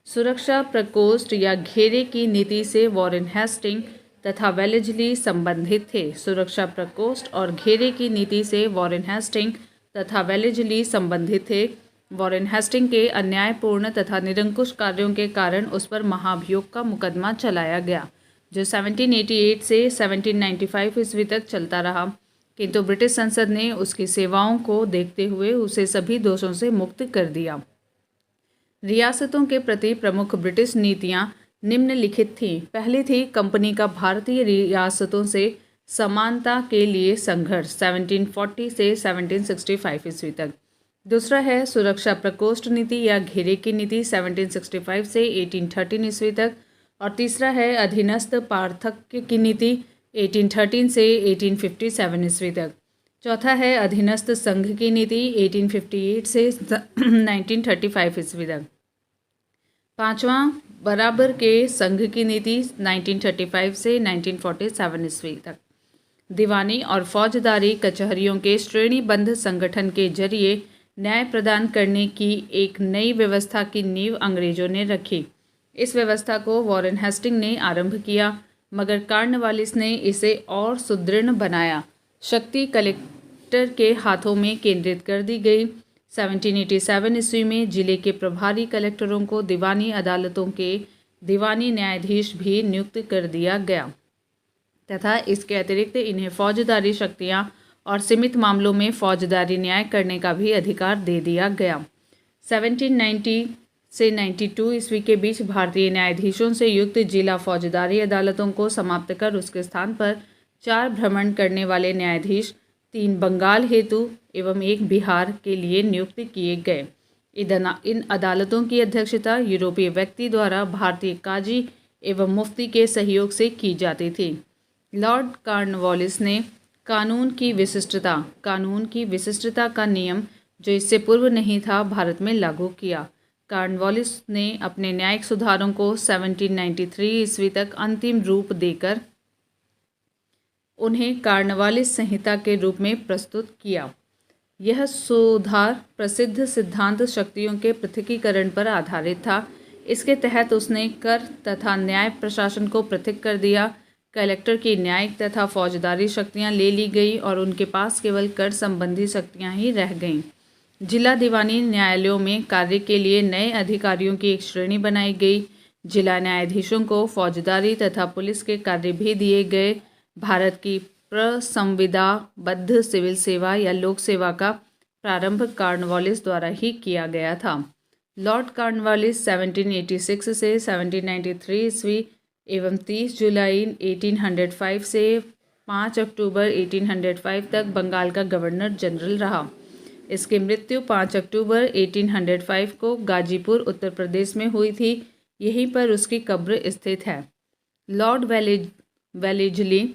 सुरक्षा प्रकोष्ठ या घेरे की नीति से वॉरेन हेस्टिंग तथा वेलेस्ली संबंधित थे। सुरक्षा प्रकोष्ठ और घेरे की नीति से वॉरेन हेस्टिंग तथा वेलेस्ली संबंधित थे। वॉरेन हेस्टिंग के अन्यायपूर्ण तथा निरंकुश कार्यों के कारण उस पर महाभियोग का मुकदमा चलाया गया, जो 1788 से 1795 ईस्वी तक चलता रहा, किंतु ब्रिटिश संसद ने उसकी सेवाओं को देखते हुए उसे सभी दोषों से मुक्त कर दिया। रियासतों के प्रति प्रमुख ब्रिटिश नीतियां निम्नलिखित थीं। पहली थी कंपनी का भारतीय रियासतों से समानता के लिए संघर्ष 1740 से 1765 ईस्वी तक। दूसरा है सुरक्षा प्रकोष्ठ नीति या घेरे की नीति 1765 से 1813 ईस्वी तक। और तीसरा है अधीनस्थ पार्थक्य की नीति 1813 से 1857 ईस्वी तक। चौथा है अधीनस्थ संघ की नीति 1858 से 1935 ईस्वी तक। पांचवा बराबर के संघ की नीति 1935 से 1947 ईस्वी तक। दीवानी और फौजदारी कचहरियों के श्रेणीबद्ध संगठन के जरिए न्याय प्रदान करने की एक नई व्यवस्था की नींव अंग्रेजों ने रखी। इस व्यवस्था को वॉरेन हेस्टिंग ने आरंभ किया, मगर कॉर्नवालिस ने इसे और सुदृढ़ बनाया। शक्ति कलेक्टर के हाथों में केंद्रित कर दी गई। 1787 ईस्वी में जिले के प्रभारी कलेक्टरों को दीवानी अदालतों के दीवानी न्यायाधीश भी नियुक्त कर दिया गया तथा इसके अतिरिक्त इन्हें फौजदारी शक्तियां और सीमित मामलों में फौजदारी न्याय करने का भी अधिकार दे दिया गया। 1790 से 92 ईस्वी के बीच भारतीय न्यायाधीशों से युक्त जिला फौजदारी अदालतों को समाप्त कर उसके स्थान पर 4 भ्रमण करने वाले न्यायाधीश 3 बंगाल हेतु एवं 1 बिहार के लिए नियुक्त किए गए। इन अदालतों की अध्यक्षता यूरोपीय व्यक्ति द्वारा भारतीय काजी एवं मुफ्ती के सहयोग से की जाती थी। लॉर्ड कॉर्नवालिस ने कानून की विशिष्टता का नियम, जो इससे पूर्व नहीं था, भारत में लागू किया। कॉर्नवालिस ने अपने न्यायिक सुधारों को 1793 ईस्वी तक अंतिम रूप देकर उन्हें कॉर्नवालिस संहिता के रूप में प्रस्तुत किया। यह सुधार प्रसिद्ध सिद्धांत शक्तियों के पृथकीकरण पर आधारित था। इसके तहत उसने कर तथा न्याय प्रशासन को पृथक कर दिया। कलेक्टर की न्यायिक तथा फौजदारी शक्तियां ले ली गई और उनके पास केवल कर संबंधी शक्तियां ही रह गईं। जिला दीवानी न्यायालयों में कार्य के लिए नए अधिकारियों की एक श्रेणी बनाई गई। जिला न्यायाधीशों को फौजदारी तथा पुलिस के कार्य भी दिए गए। भारत की प्रसंविधाबद्ध सिविल सेवा या लोक सेवा का प्रारंभ कॉर्नवालिस द्वारा ही किया गया था। लॉर्ड कॉर्नवालिस 1786 से 1793 ईस्वी एवं 30 जुलाई 1805 से 5 अक्टूबर 1805 तक बंगाल का गवर्नर जनरल रहा। इसकी मृत्यु 5 अक्टूबर 1805 को गाजीपुर उत्तर प्रदेश में हुई थी। यहीं पर उसकी कब्र स्थित है। लॉर्ड वेलेस्ली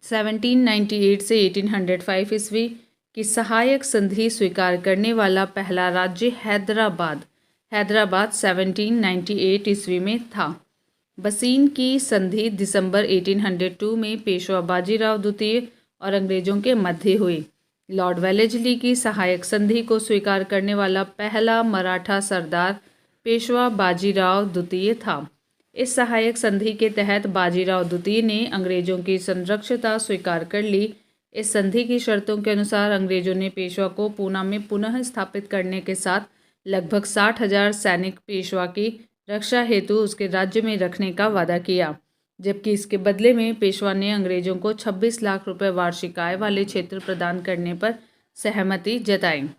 1798 से 1805 ईस्वी की सहायक संधि स्वीकार करने वाला पहला राज्य हैदराबाद 1798 ईस्वी में था। बसीन की संधि दिसंबर 1802 में पेशवा बाजीराव द्वितीय और अंग्रेजों के मध्य हुई। लॉर्ड वेलेस्ली की सहायक संधि को स्वीकार करने वाला पहला मराठा सरदार पेशवा बाजीराव द्वितीय था। इस सहायक संधि के तहत बाजीराव द्वितीय ने अंग्रेजों की संरक्षता स्वीकार कर ली। इस संधि की शर्तों के अनुसार अंग्रेजों ने पेशवा को पूना में पुनः स्थापित करने के साथ लगभग 60,000 सैनिक पेशवा की रक्षा हेतु उसके राज्य में रखने का वादा किया, जबकि इसके बदले में पेशवा ने अंग्रेजों को 26 लाख रुपए वार्षिक आय वाले क्षेत्र प्रदान करने पर सहमति जताई।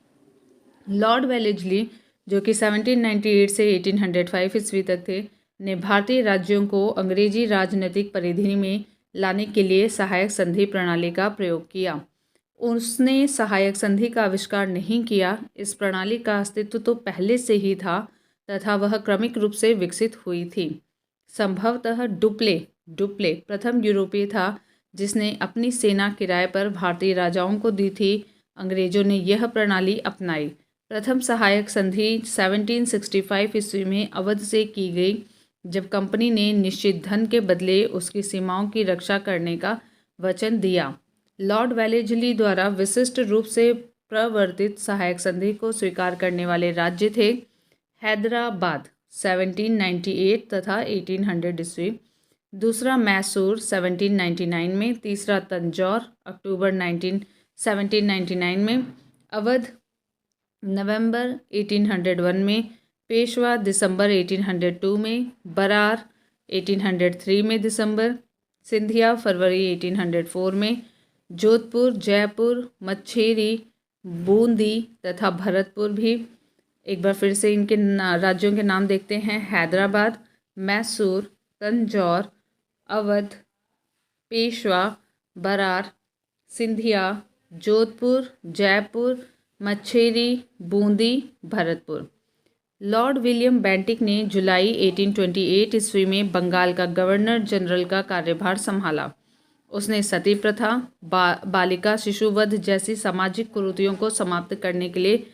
लॉर्ड वेलेस्ली, जो कि 1798 से 1805 ईस्वी तक थे, ने भारतीय राज्यों को अंग्रेजी राजनीतिक परिधि में लाने के लिए सहायक संधि प्रणाली का प्रयोग किया। उसने सहायक संधि का आविष्कार नहीं किया। इस प्रणाली का अस्तित्व तो पहले से ही था तथा वह क्रमिक रूप से विकसित हुई थी। संभवतः डुप्ले प्रथम यूरोपीय था जिसने अपनी सेना किराए पर भारतीय राजाओं को दी थी, अंग्रेजों ने यह प्रणाली अपनाई। प्रथम सहायक संधि 1765 ईस्वी में अवध से की गई, जब कंपनी ने निश्चित धन के बदले उसकी सीमाओं की रक्षा करने का वचन दिया। लॉर्ड वेलेस्ली द्वारा विशिष्ट रूप से प्रवर्तित सहायक संधि को स्वीकार करने वाले राज्य थे हैदराबाद 1798 तथा 1800 ईस्वी, दूसरा मैसूर 1799 में, तीसरा तंजौर अक्टूबर 1799 में, अवध नवंबर 1801 में, पेशवा दिसंबर 1802 में, बरार 1803 में दिसंबर, सिंधिया फरवरी 1804 में, जोधपुर, जयपुर, मच्छेरी, बूंदी तथा भरतपुर भी। एक बार फिर से इनके राज्यों के नाम देखते हैं। Hyderabad, Mysore, Tanjore, Awadh, Peshwa, Berar, Scindia, Jodhpur, Jaipur, Machheri, Bundi, Bharatpur. Lord William Bentinck ने जुलाई 1828 ईस्वी में बंगाल का गवर्नर जनरल का कार्यभार संभाला। उसने सती प्रथा, बालिका शिशुवध जैसी सामाजिक कुरीतियों को समाप्त करने के लिए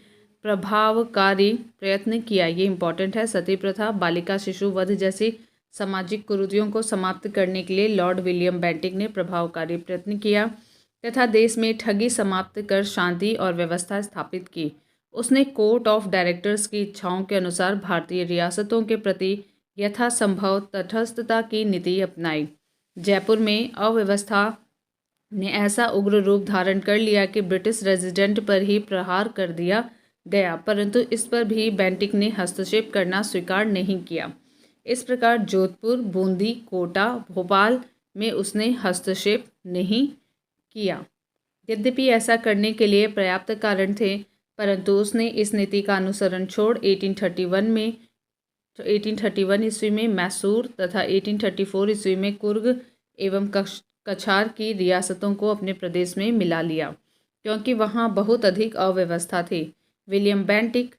प्रभावकारी प्रयत्न किया। ये इंपॉर्टेंट है। सती प्रथा, बालिका शिशुवध जैसी सामाजिक कुरीतियों को समाप्त करने के लिए लॉर्ड विलियम बेंटिक ने प्रभावकारी प्रयत्न किया तथा देश में ठगी समाप्त कर शांति और व्यवस्था स्थापित की। उसने कोर्ट ऑफ डायरेक्टर्स की इच्छाओं के अनुसार भारतीय रियासतों के प्रति यथासंभव तटस्थता की नीति अपनाई। जयपुर में अव्यवस्था ने ऐसा उग्र रूप धारण कर लिया कि ब्रिटिश रेजिडेंट पर ही प्रहार कर दिया गया, परंतु इस पर भी बेंटिक ने हस्तक्षेप करना स्वीकार नहीं किया। इस प्रकार जोधपुर, बूंदी, कोटा, भोपाल में उसने हस्तक्षेप नहीं किया। यद्यपि ऐसा करने के लिए पर्याप्त कारण थे, परंतु उसने इस नीति का अनुसरण छोड़ 1831 ईस्वी में मैसूर तथा 1834 ईस्वी में कुर्ग एवं कछार की रियासतों को अपने प्रदेश में मिला लिया, क्योंकि वहाँ बहुत अधिक अव्यवस्था थी। विलियम बेंटिक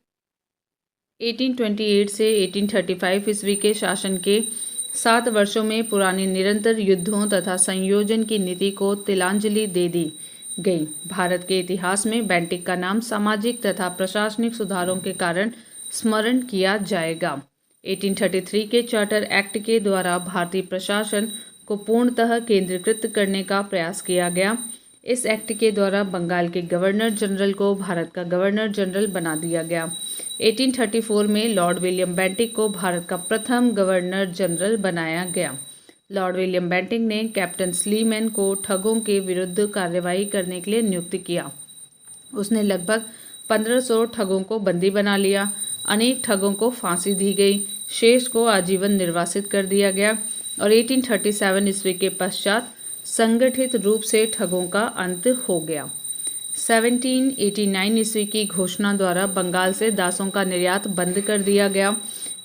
1828 से 1835 ईस्वी के शासन के 7 वर्षों में पुराने निरंतर युद्धों तथा संयोजन की नीति को तिलांजलि दे दी गई। भारत के इतिहास में बेंटिक का नाम सामाजिक तथा प्रशासनिक सुधारों के कारण स्मरण किया जाएगा। 1833 के चार्टर एक्ट के द्वारा भारतीय प्रशासन को पूर्णतः केंद्रीकृत करने का प्रयास किया गया। इस एक्ट के द्वारा बंगाल के गवर्नर जनरल को भारत का गवर्नर जनरल बना दिया गया। 1834 में लॉर्ड विलियम बेंटिक को भारत का प्रथम गवर्नर जनरल बनाया गया। लॉर्ड विलियम बेंटिक ने कैप्टन स्लीमैन को ठगों के विरुद्ध कार्रवाई करने के लिए नियुक्त किया। उसने लगभग 1500 ठगों को बंदी बना लिया। अनेक ठगों को फांसी दी गई, शेष को आजीवन निर्वासित कर दिया गया और 1837 ईस्वी के पश्चात संगठित रूप से ठगों का अंत हो गया। 1789 ईस्वी की घोषणा द्वारा बंगाल से दासों का निर्यात बंद कर दिया गया।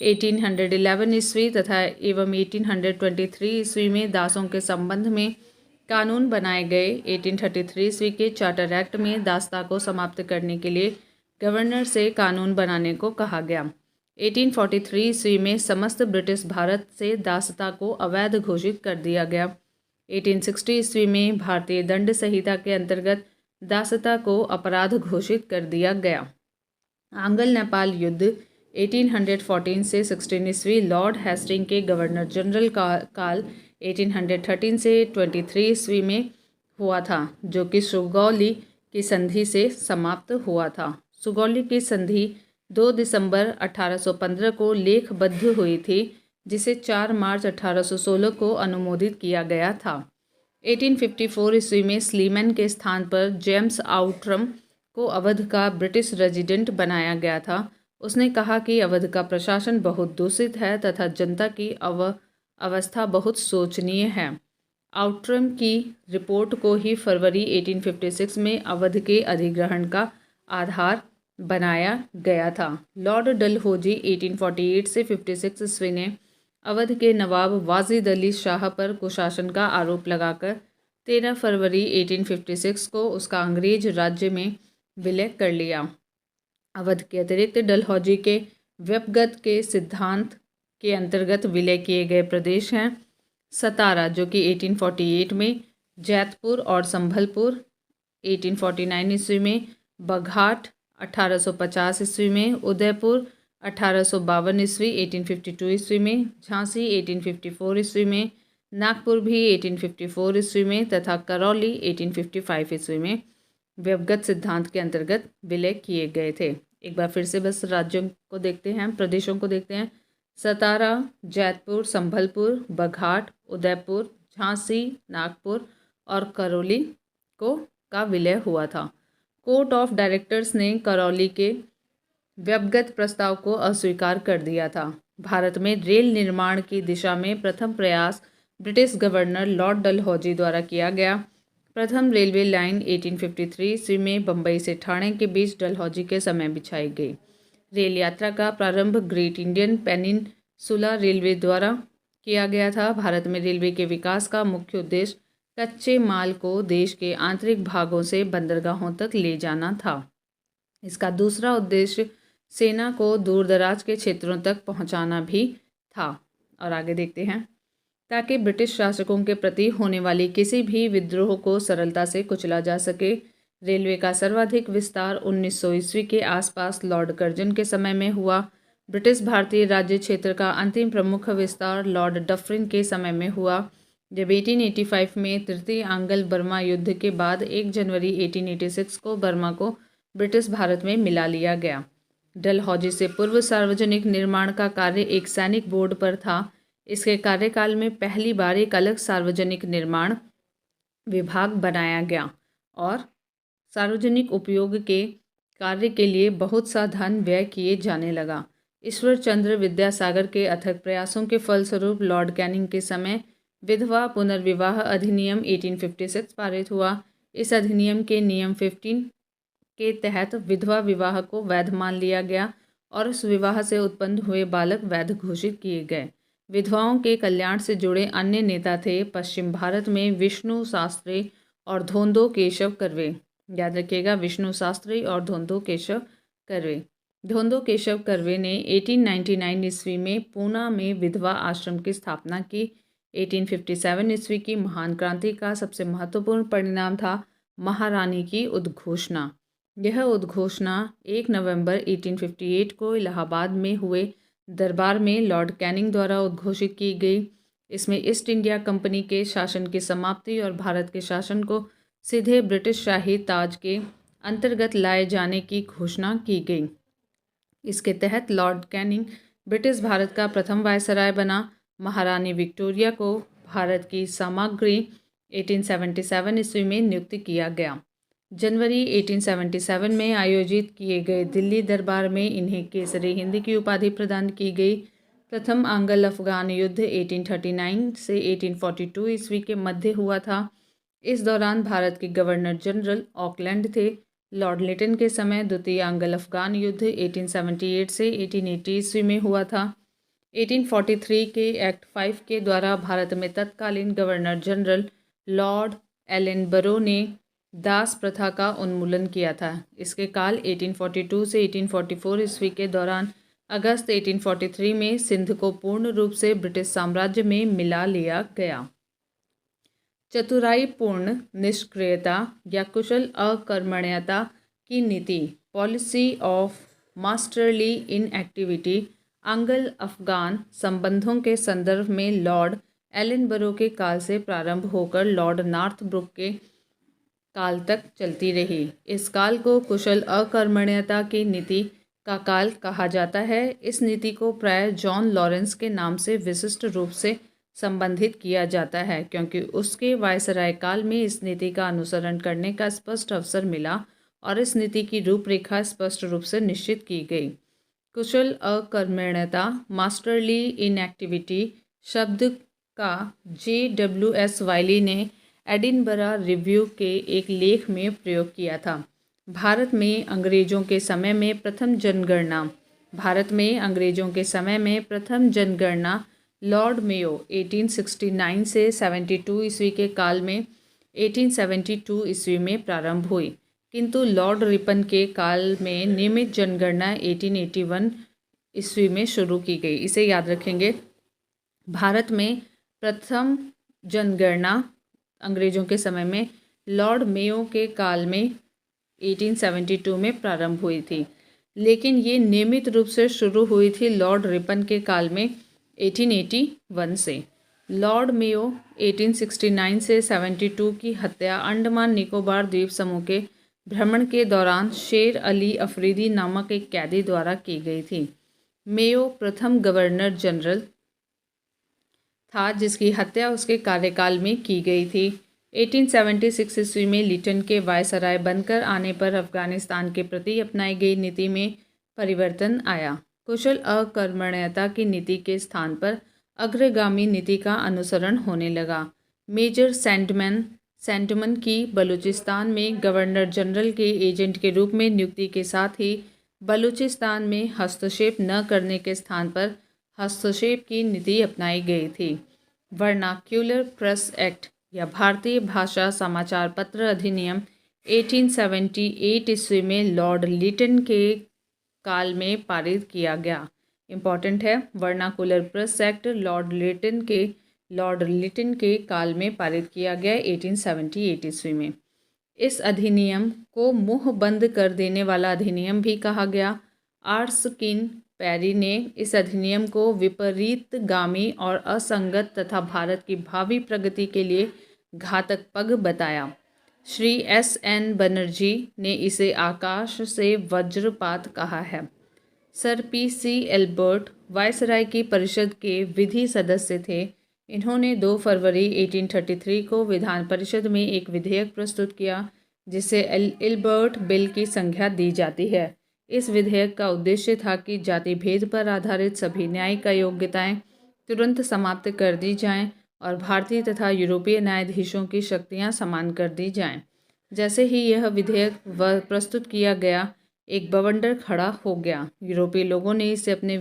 1811 ईस्वी तथा एवं 1823 ईस्वी में दासों के संबंध में कानून बनाए गए। 1833 ईस्वी के चार्टर एक्ट में दासता को समाप्त करने के लिए गवर्नर से कानून बनाने को कहा गया। 1843 ईस्वी में समस्त ब्रिटिश भारत से दासता को अवैध घोषित कर दिया गया। 1860 ईस्वी में भारतीय दंड संहिता के अंतर्गत दासता को अपराध घोषित कर दिया गया। आंग्ल नेपाल युद्ध 1814 से 16 ईस्वी लॉर्ड हेस्टिंग के गवर्नर जनरल काल 1813 से 23 ईस्वी में हुआ था, जो कि सुगौली की संधि से समाप्त हुआ था। सुगौली की संधि 2 दिसंबर 1815 को लेखबद्ध हुई थी, जिसे 4 मार्च 1816 को अनुमोदित किया गया था। 1854 ईस्वी में स्लीमैन के स्थान पर जेम्स आउट्रम को अवध का ब्रिटिश रेजिडेंट बनाया गया था। उसने कहा कि अवध का प्रशासन बहुत दूषित है तथा जनता की अवस्था बहुत शोचनीय है। आउट्रम की रिपोर्ट को ही फरवरी 1856 में अवध के अधिग्रहण का आधार बनाया गया था। लॉर्ड डलहौजी 1848 से 56 ईस्वी ने अवध के नवाब वाजिद अली शाह पर कुशासन का आरोप लगाकर 13 फरवरी 1856 को उसका अंग्रेज राज्य में विलय कर लिया। अवध के अतिरिक्त डलहौजी के व्यपगत के सिद्धांत के अंतर्गत विलय किए गए प्रदेश हैं सतारा, जो कि 1848 में, जैतपुर और संभलपुर 1849 ईस्वी में, बघाट 1850 ईस्वी में, उदयपुर 1852 ईस्वी 1852 ईस्वी में, झांसी 1854 ईस्वी में, नागपुर भी 1854 ईस्वी में तथा करौली 1855 ईस्वी में व्यवगत सिद्धांत के अंतर्गत विलय किए गए थे। एक बार फिर से बस राज्यों को देखते हैं, प्रदेशों को देखते हैं। सतारा, जैतपुर, संभलपुर, बघाट, उदयपुर, झांसी, नागपुर और करौली का विलय हुआ था। कोर्ट ऑफ डायरेक्टर्स ने करौली के व्यवगत प्रस्ताव को अस्वीकार कर दिया था। भारत में रेल निर्माण की दिशा में प्रथम प्रयास ब्रिटिश गवर्नर लॉर्ड डलहौजी द्वारा किया गया। प्रथम रेलवे लाइन 1853 ईस्वी में बम्बई से ठाणे के बीच डलहौजी के समय बिछाई गई। रेल यात्रा का प्रारंभ ग्रेट इंडियन पेनिनसुला रेलवे द्वारा किया गया था। भारत में रेलवे के विकास का मुख्य उद्देश्य कच्चे माल को देश के आंतरिक भागों से बंदरगाहों तक ले जाना था। इसका दूसरा उद्देश्य सेना को दूर दराज के क्षेत्रों तक पहुंचाना भी था। और आगे देखते हैं। ताकि ब्रिटिश शासकों के प्रति होने वाली किसी भी विद्रोह को सरलता से कुचला जा सके, रेलवे का सर्वाधिक विस्तार 1900 ईस्वी के आसपास लॉर्ड कर्जन के समय में हुआ। ब्रिटिश भारतीय राज्य क्षेत्र का अंतिम प्रमुख विस्तार लॉर्ड डफरिन के समय में हुआ, जब 1885 में तृतीय आंग्ल बर्मा युद्ध के बाद 1 जनवरी 1886 को बर्मा को ब्रिटिश भारत में मिला लिया गया। डलहौजी से पूर्व सार्वजनिक निर्माण का कार्य एक सैनिक बोर्ड पर था। इसके कार्यकाल में पहली बार एक अलग सार्वजनिक निर्माण विभाग बनाया गया और सार्वजनिक उपयोग के कार्य के लिए बहुत सा धन व्यय किए जाने लगा। ईश्वर चंद्र विद्यासागर के अथक प्रयासों के फलस्वरूप लॉर्ड कैनिंग के समय विधवा पुनर्विवाह अधिनियम 1856 पारित हुआ। इस अधिनियम के नियम 15 के तहत विधवा विवाह को वैध मान लिया गया और उस विवाह से उत्पन्न हुए बालक वैध घोषित किए गए। विधवाओं के कल्याण से जुड़े अन्य नेता थे पश्चिम भारत में विष्णु शास्त्री और धोंदो केशव कर्वे। याद रखिएगा, विष्णु शास्त्री और धोंदो केशव कर्वे। धोंदो केशव कर्वे ने 1899 ईस्वी में पूना में विधवा आश्रम की स्थापना की। 1857 ईस्वी की महान क्रांति का सबसे महत्वपूर्ण परिणाम था महारानी की उद्घोषणा। यह उद्घोषणा 1 नवंबर 1858 को इलाहाबाद में हुए दरबार में लॉर्ड कैनिंग द्वारा उद्घोषित की गई। इसमें ईस्ट इंडिया कंपनी के शासन की समाप्ति और भारत के शासन को सीधे ब्रिटिश शाही ताज के अंतर्गत लाए जाने की घोषणा की गई। इसके तहत लॉर्ड कैनिंग ब्रिटिश भारत का प्रथम वायसराय बना। महारानी विक्टोरिया को भारत की सामग्री 1877 ईस्वी में नियुक्त किया गया। जनवरी 1877 में आयोजित किए गए दिल्ली दरबार में इन्हें केसरी हिंद की उपाधि प्रदान की गई। प्रथम आंग्ल अफगान युद्ध 1839 से 1842 ईस्वी के मध्य हुआ था। इस दौरान भारत के गवर्नर जनरल ऑकलैंड थे। लॉर्ड लिटन के समय द्वितीय आंग्ल अफगान युद्ध 1878 से 1880 ईस्वी में हुआ था। 1843 के एक्ट 5 के द्वारा भारत में तत्कालीन गवर्नर जनरल लॉर्ड एलनबरो ने दास प्रथा का उन्मूलन किया था। इसके काल 1842 से 1844 ईस्वी के दौरान अगस्त 1843 में सिंध को पूर्ण रूप से ब्रिटिश साम्राज्य में मिला लिया गया। चतुराईपूर्ण निष्क्रियता या कुशल अकर्मण्यता की नीति, पॉलिसी ऑफ मास्टरली इनएक्टिविटी, आंग्ल अफगान संबंधों के संदर्भ में लॉर्ड एलनबरो के काल से प्रारंभ होकर लॉर्ड नॉर्थब्रुक के काल तक चलती रही। इस काल को कुशल अकर्मण्यता की नीति का काल कहा जाता है। इस नीति को प्राय जॉन लॉरेंस के नाम से विशिष्ट रूप से संबंधित किया जाता है, क्योंकि उसके वायसराय काल में इस नीति का अनुसरण करने का स्पष्ट अवसर मिला और इस नीति की रूपरेखा स्पष्ट रूप से निश्चित की गई। कुशल अकर्मण्यता, मास्टरली इनएक्टिविटी शब्द का JWS वाइली ने एडिनबरा रिव्यू के एक लेख में प्रयोग किया था। भारत में अंग्रेजों के समय में प्रथम जनगणना लॉर्ड मेयो 1869 से 72 ईस्वी के काल में 1872 ईस्वी में प्रारंभ हुई, किंतु लॉर्ड रिपन के काल में नियमित जनगणना 1881 ईस्वी में शुरू की गई। इसे याद रखेंगे। भारत में प्रथम जनगणना अंग्रेज़ों के समय में लॉर्ड मेयो के काल में 1872 में प्रारंभ हुई थी, लेकिन ये नियमित रूप से शुरू हुई थी लॉर्ड रिपन के काल में 1881 से। लॉर्ड मेयो 1869 से 72 की हत्या अंडमान निकोबार द्वीप समूह के भ्रमण के दौरान शेर अली अफरीदी नामक एक कैदी द्वारा की गई थी। मेयो प्रथम गवर्नर जनरल था जिसकी हत्या उसके कार्यकाल में की गई थी। 1876 ईस्वी में लिटन के वायसराय बनकर आने पर अफगानिस्तान के प्रति अपनाई गई नीति में परिवर्तन आया। कुशल अकर्मण्यता की नीति के स्थान पर अग्रगामी नीति का अनुसरण होने लगा। मेजर सैंडमन की बलूचिस्तान में गवर्नर जनरल के एजेंट के रूप में नियुक्ति के साथ ही बलूचिस्तान में हस्तक्षेप न करने के स्थान पर हस्तक्षेप की नीति अपनाई गई थी। वर्नाक्यूलर प्रेस एक्ट या भारतीय भाषा समाचार पत्र अधिनियम 1878 ईस्वी में लॉर्ड लिटन के काल में पारित किया गया। इम्पॉर्टेंट है, vernacular press act Lord Lytton के काल में पारित किया गया 1878 ईस्वी में। इस अधिनियम को मुंह बंद कर देने वाला अधिनियम भी कहा गया। आर्सकिन पेरी ने इस अधिनियम को विपरीतगामी और असंगत तथा भारत की भावी प्रगति के लिए घातक पग बताया। श्री S.N. बनर्जी ने इसे आकाश से वज्रपात कहा है। Sir P.C. एल्बर्ट वायसराय की परिषद के विधि सदस्य थे। इन्होंने 2 फरवरी 1833 को विधान परिषद में एक विधेयक प्रस्तुत किया जिसे एल्बर्ट बिल की संज्ञा दी जाती है। इस विधेयक का उद्देश्य था कि जाति भेद पर आधारित सभी न्यायिक अयोग्यताएं तुरंत समाप्त कर दी जाएं और भारतीय तथा यूरोपीय न्यायाधीशों की शक्तियां समान कर दी जाएं। जैसे ही यह विधेयक प्रस्तुत किया गया, एक बवंडर खड़ा हो गया। यूरोपीय लोगों ने इसे अपने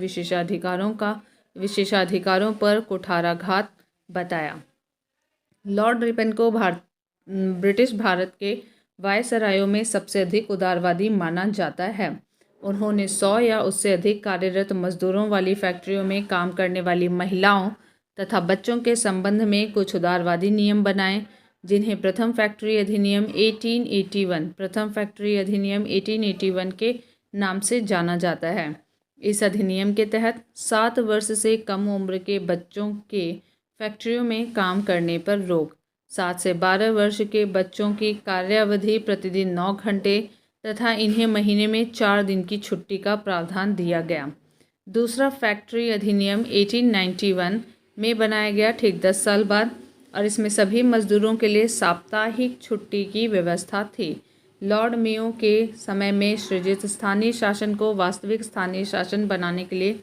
विशेषाधिकारों पर कुठाराघात बताया। लॉर्ड रिपन को ब्रिटिश भारत के वायसरायों में सबसे अधिक उदारवादी माना जाता है। उन्होंने 100 या उससे अधिक कार्यरत मजदूरों वाली फैक्ट्रियों में काम करने वाली महिलाओं तथा बच्चों के संबंध में कुछ उदारवादी नियम बनाए, जिन्हें प्रथम फैक्ट्री अधिनियम 1881 के नाम से जाना जाता है। इस अधिनियम के तहत 7 वर्ष से कम उम्र के बच्चों के फैक्ट्रियों में काम करने पर रोक, 7 से 12 वर्ष के बच्चों की कार्यावधि प्रतिदिन 9 घंटे तथा इन्हें महीने में 4 दिन की छुट्टी का प्रावधान दिया गया। दूसरा फैक्ट्री अधिनियम 1891 में बनाया गया ठीक 10 साल बाद, और इसमें सभी मजदूरों के लिए साप्ताहिक छुट्टी की व्यवस्था थी। लॉर्ड मेयो के समय में सृजित स्थानीय शासन को वास्तविक स्थानीय शासन बनाने के लिए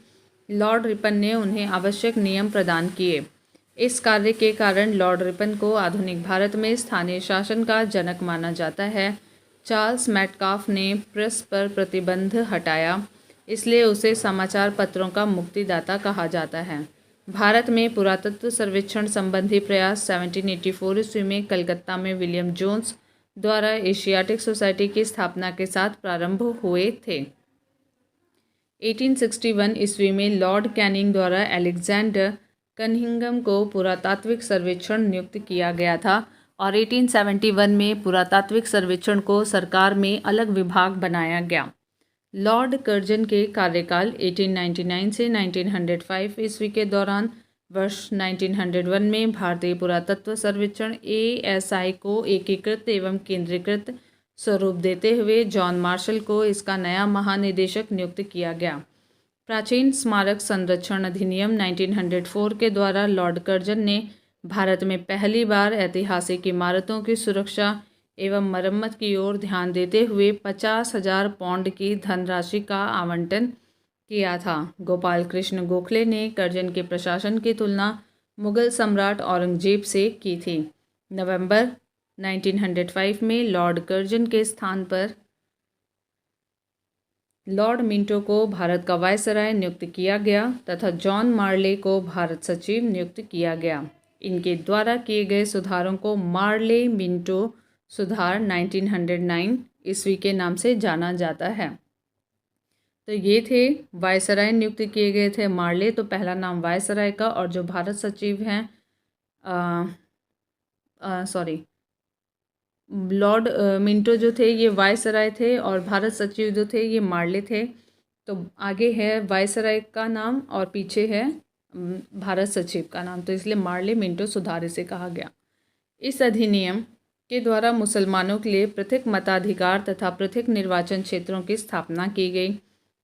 लॉर्ड रिपन ने उन्हें आवश्यक नियम प्रदान किए। इस कार्य के कारण लॉर्ड रिपन को आधुनिक भारत में स्थानीय शासन का जनक माना जाता है। चार्ल्स मैटकाफ ने प्रेस पर प्रतिबंध हटाया, इसलिए उसे समाचार पत्रों का मुक्तिदाता कहा जाता है। भारत में पुरातत्व सर्वेक्षण संबंधी प्रयास 1784 ईस्वी में कलकत्ता में विलियम जोन्स द्वारा एशियाटिक सोसाइटी की स्थापना के साथ प्रारंभ हुए थे। 1861 ईस्वी में लॉर्ड कैनिंग द्वारा अलेक्जेंडर कनिंघम को पुरातात्विक सर्वेक्षण नियुक्त किया गया था और 1871 में पुरातात्विक सर्वेक्षण को सरकार में अलग विभाग बनाया गया। लॉर्ड कर्जन के कार्यकाल 1899 से 1905 ईस्वी के दौरान वर्ष 1901 में भारतीय पुरातत्व सर्वेक्षण ASI को एकीकृत एवं केंद्रीकृत स्वरूप देते हुए जॉन मार्शल को इसका नया महानिदेशक नियुक्त किया गया। प्राचीन स्मारक संरक्षण अधिनियम 1904 के द्वारा लॉर्ड कर्जन ने भारत में पहली बार ऐतिहासिक इमारतों की सुरक्षा एवं मरम्मत की ओर ध्यान देते हुए 50,000 पाउंड की धनराशि का आवंटन किया था। गोपाल कृष्ण गोखले ने कर्जन के प्रशासन की तुलना मुगल सम्राट औरंगजेब से की थी। नवंबर 1905 में लॉर्ड कर्जन के स्थान पर लॉर्ड मिंटो को भारत का वायसराय नियुक्त किया गया तथा जॉन मार्ले को भारत सचिव नियुक्त किया गया। इनके द्वारा किए गए सुधारों को मार्ले मिंटो सुधार 1909 ईस्वी के नाम से जाना जाता है। तो ये थे वायसराय नियुक्त किए गए थे मार्ले, तो पहला नाम वायसराय का, और जो भारत सचिव हैं लॉर्ड मिंटो जो थे ये वायसराय थे और भारत सचिव जो थे ये मार्ले थे। तो आगे है वायसराय का नाम और पीछे है भारत सचिव का नाम, तो इसलिए मार्ले मिंटो सुधार इसे कहा गया। इस अधिनियम के द्वारा मुसलमानों के लिए पृथक मताधिकार तथा पृथक निर्वाचन क्षेत्रों की स्थापना की गई।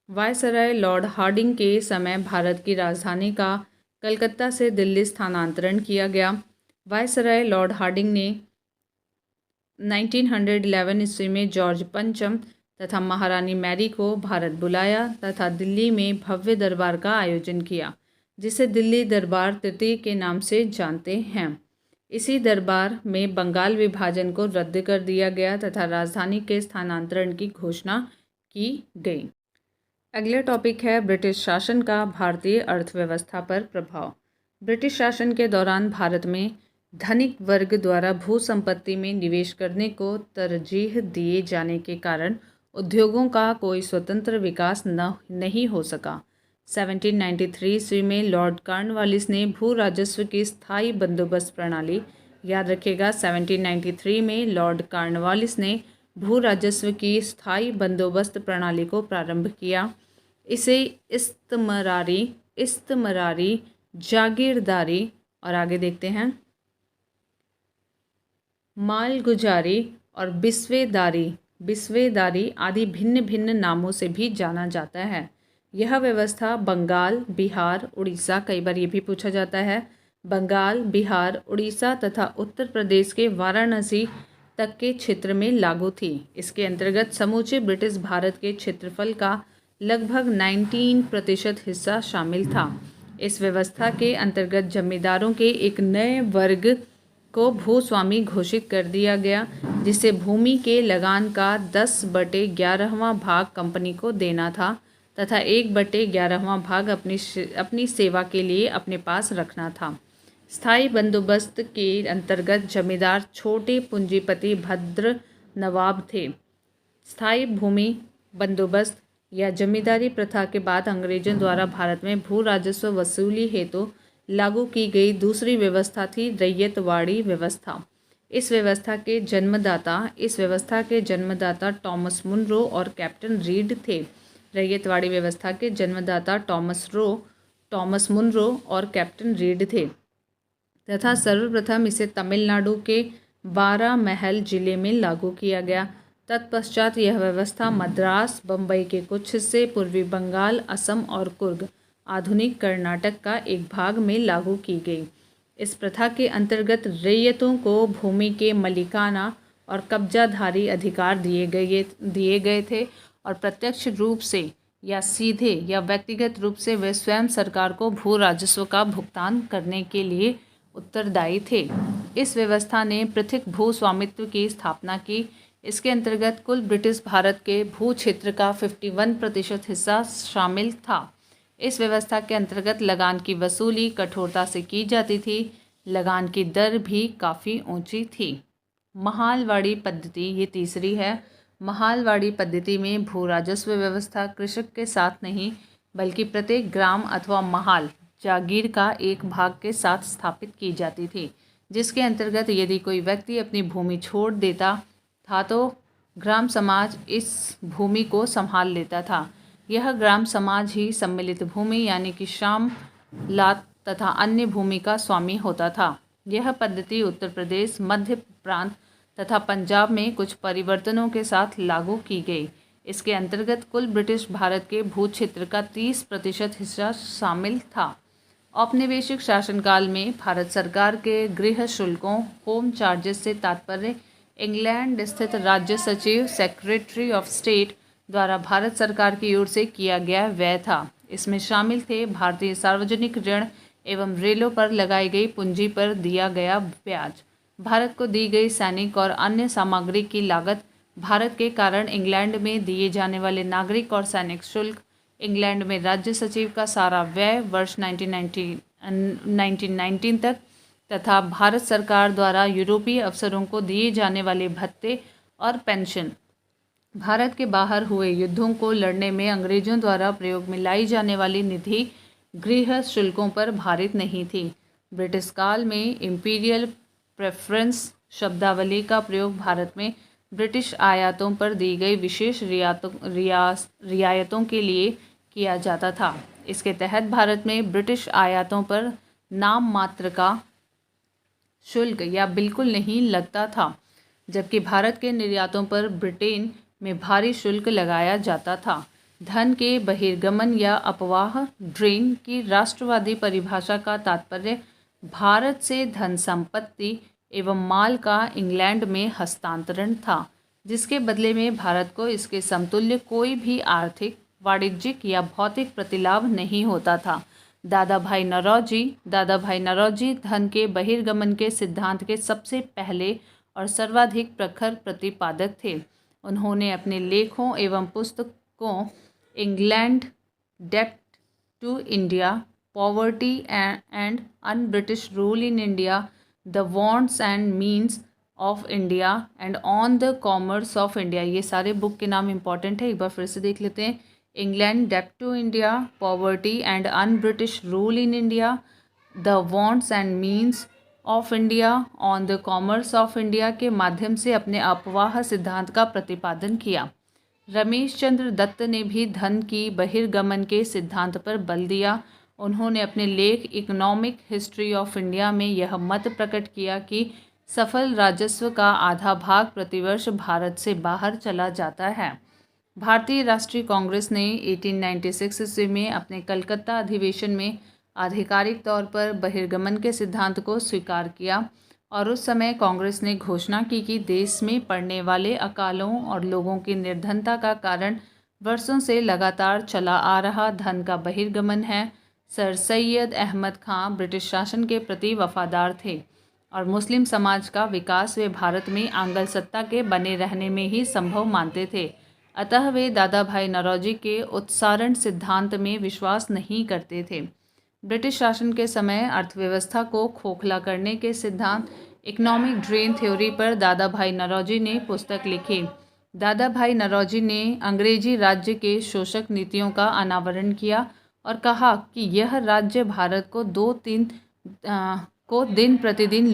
वायसराय लॉर्ड हार्डिंग के समय भारत की राजधानी का कलकत्ता से दिल्ली स्थानांतरण किया गया। वायसराय लॉर्ड हार्डिंग ने 1911 ईस्वी में जॉर्ज पंचम तथा महारानी मैरी को भारत बुलाया तथा दिल्ली में भव्य दरबार का आयोजन किया, जिसे दिल्ली दरबार तृतीय के नाम से जानते हैं। इसी दरबार में बंगाल विभाजन को रद्द कर दिया गया तथा राजधानी के स्थानांतरण की घोषणा की गई। अगला टॉपिक है ब्रिटिश शासन का भारतीय अर्थव्यवस्था पर प्रभाव। ब्रिटिश शासन के दौरान भारत में धनिक वर्ग द्वारा भू संपत्ति में निवेश करने को तरजीह दिए जाने के कारण उद्योगों का कोई स्वतंत्र विकास नहीं हो सका। 1793 ईस्वी में लॉर्ड कॉर्नवालिस ने भू राजस्व की स्थायी बंदोबस्त प्रणाली, याद रखिएगा 1793 में लॉर्ड कॉर्नवालिस ने भू राजस्व की स्थायी बंदोबस्त प्रणाली को प्रारंभ किया। इसे इस्तमरारी, जागीरदारी और आगे देखते हैं मालगुजारी और बिस्वेदारी आदि भिन्न भिन्न नामों से भी जाना जाता है। यह व्यवस्था बंगाल, बिहार, उड़ीसा, कई बार ये भी पूछा जाता है, बंगाल, बिहार, उड़ीसा तथा उत्तर प्रदेश के वाराणसी तक के क्षेत्र में लागू थी। इसके अंतर्गत समूचे ब्रिटिश भारत के क्षेत्रफल का लगभग 19% हिस्सा शामिल था। इस व्यवस्था के अंतर्गत जमींदारों के एक नए वर्ग को भूस्वामी घोषित कर दिया गया, जिसे भूमि के लगान का 10/11वां भाग कंपनी को देना था तथा 1/11वां भाग अपनी सेवा के लिए अपने पास रखना था। स्थायी बंदोबस्त के अंतर्गत जमींदार छोटे पूंजीपति भद्र नवाब थे। स्थायी भूमि बंदोबस्त या जमींदारी प्रथा के बाद अंग्रेजों द्वारा भारत में भू राजस्व वसूली हेतु लागू की गई दूसरी व्यवस्था थी रैयतवाड़ी व्यवस्था। इस व्यवस्था के जन्मदाता टॉमस मुनरो और कैप्टन रीड थे। रैयतवाड़ी व्यवस्था के जन्मदाता टॉमस मुनरो और कैप्टन रीड थे तथा सर्वप्रथम इसे तमिलनाडु के बारामहल जिले में लागू किया गया। तत्पश्चात यह व्यवस्था मद्रास, बम्बई के कुछ हिस्से, पूर्वी बंगाल, असम और कुर्ग, आधुनिक कर्नाटक का एक भाग में लागू की गई। इस प्रथा के अंतर्गत रैयतों को भूमि के मलिकाना और कब्जाधारी अधिकार दिए गए थे और प्रत्यक्ष रूप से या सीधे या व्यक्तिगत रूप से वे स्वयं सरकार को भू राजस्व का भुगतान करने के लिए उत्तरदायी थे। इस व्यवस्था ने पृथक भू स्वामित्व की स्थापना की। इसके अंतर्गत कुल ब्रिटिश भारत के भू क्षेत्र का 51% हिस्सा शामिल था। इस व्यवस्था के अंतर्गत लगान की वसूली कठोरता से की जाती थी। लगान की दर भी काफ़ी ऊंची थी। महालवाड़ी पद्धति, ये तीसरी है। महालवाड़ी पद्धति में भू राजस्व व्यवस्था कृषक के साथ नहीं बल्कि प्रत्येक ग्राम अथवा महाल जागीर का एक भाग के साथ स्थापित की जाती थी, जिसके अंतर्गत यदि कोई व्यक्ति अपनी भूमि छोड़ देता था तो ग्राम समाज इस भूमि को संभाल लेता था। यह ग्राम समाज ही सम्मिलित भूमि यानी कि शामलात तथा अन्य भूमि का स्वामी होता था। यह पद्धति उत्तर प्रदेश, मध्य प्रांत तथा पंजाब में कुछ परिवर्तनों के साथ लागू की गई। इसके अंतर्गत कुल ब्रिटिश भारत के भू क्षेत्र का 30% हिस्सा शामिल था। औपनिवेशिक शासनकाल में भारत सरकार के गृह शुल्कों, होम चार्जेस से तात्पर्य इंग्लैंड स्थित राज्य सचिव, सेक्रेटरी ऑफ स्टेट द्वारा भारत सरकार की ओर से किया गया व्यय था। इसमें शामिल थे भारतीय सार्वजनिक ऋण एवं रेलों पर लगाई गई पूंजी पर दिया गया ब्याज, भारत को दी गई सैनिक और अन्य सामग्री की लागत, भारत के कारण इंग्लैंड में दिए जाने वाले नागरिक और सैनिक शुल्क, इंग्लैंड में राज्य सचिव का सारा व्यय वर्ष 1919 तक तथा भारत सरकार द्वारा यूरोपीय अफसरों को दिए जाने वाले भत्ते और पेंशन। भारत के बाहर हुए युद्धों को लड़ने में अंग्रेजों द्वारा प्रयोग में लाई जाने वाली निधि गृह शुल्कों पर भारित नहीं थी। ब्रिटिश काल में इंपीरियल प्रेफरेंस शब्दावली का प्रयोग भारत में ब्रिटिश आयातों पर दी गई विशेष रियायतों के लिए किया जाता था। इसके तहत भारत में ब्रिटिश आयातों पर नाम मात्र का शुल्क या बिल्कुल नहीं लगता था, जबकि भारत के निर्यातों पर ब्रिटेन में भारी शुल्क लगाया जाता था। धन के बहिर्गमन या अपवाह ड्रेन की राष्ट्रवादी परिभाषा का तात्पर्य भारत से धन संपत्ति एवं माल का इंग्लैंड में हस्तांतरण था, जिसके बदले में भारत को इसके समतुल्य कोई भी आर्थिक, वाणिज्यिक या भौतिक प्रतिलाभ नहीं होता था। दादा भाई नौरोजी धन के बहिर्गमन के सिद्धांत के सबसे पहले और सर्वाधिक प्रखर प्रतिपादक थे। उन्होंने अपने लेखों एवं पुस्तकों इंग्लैंड, डेब्ट to India, poverty and un British rule in India, the wants and means of India and on the commerce of India, ये सारे बुक के नाम इंपॉर्टेंट है, एक बार फिर से देख लेते हैं। इंग्लैंड, डेब्ट to India, poverty and un British rule in India, the wants and means of India, on the commerce of India के माध्यम से अपने अपवाह सिद्धांत का प्रतिपादन किया। रमेश चंद्र दत्त ने भी धन की बहिर्गमन के सिद्धांत पर बल दिया। उन्होंने अपने लेख इकोनॉमिक हिस्ट्री ऑफ इंडिया में यह मत प्रकट किया कि सफल राजस्व का आधा भाग प्रतिवर्ष भारत से बाहर चला जाता है। भारतीय राष्ट्रीय कांग्रेस ने 1896 ईस्वी में अपने कलकत्ता अधिवेशन में आधिकारिक तौर पर बहिर्गमन के सिद्धांत को स्वीकार किया और उस समय कांग्रेस ने घोषणा की कि देश में पड़ने वाले अकालों और लोगों की निर्धनता का कारण वर्षों से लगातार चला आ रहा धन का बहिर्गमन है। सर सैयद अहमद खां ब्रिटिश शासन के प्रति वफादार थे और मुस्लिम समाज का विकास वे भारत में आंग्ल सत्ता के बने रहने में ही संभव मानते थे। अतः वे दादा भाई नौरोजी के उत्सारण सिद्धांत में विश्वास नहीं करते थे। ब्रिटिश शासन के समय अर्थव्यवस्था को खोखला करने के सिद्धांत इकोनॉमिक ड्रेन थ्योरी पर दादा भाई नौरोजी ने पुस्तक लिखी। दादा भाई नौरोजी ने अंग्रेजी राज्य के शोषक नीतियों का अनावरण किया और कहा कि यह राज्य भारत को दिन प्रतिदिन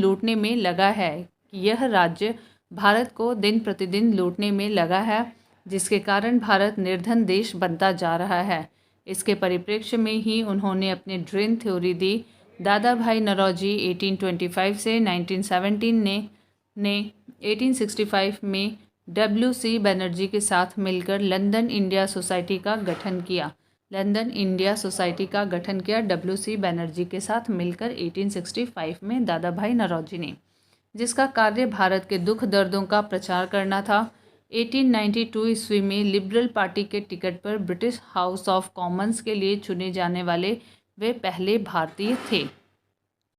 लूटने में लगा है, जिसके कारण भारत निर्धन देश बनता जा रहा है। इसके परिप्रेक्ष्य में ही उन्होंने अपने ड्रेन थ्योरी दी। दादा भाई नौरोजी 1825 से 1917 ने 1865 में W.C. बनर्जी के साथ मिलकर लंदन इंडिया सोसाइटी का गठन किया। W.C. बनर्जी के साथ मिलकर 1865 में दादा भाई नौरोजी ने, जिसका कार्य भारत के दुख दर्दों का प्रचार करना था। 1892 ईस्वी में लिबरल पार्टी के टिकट पर ब्रिटिश हाउस ऑफ कॉमन्स के लिए चुने जाने वाले वे पहले भारतीय थे।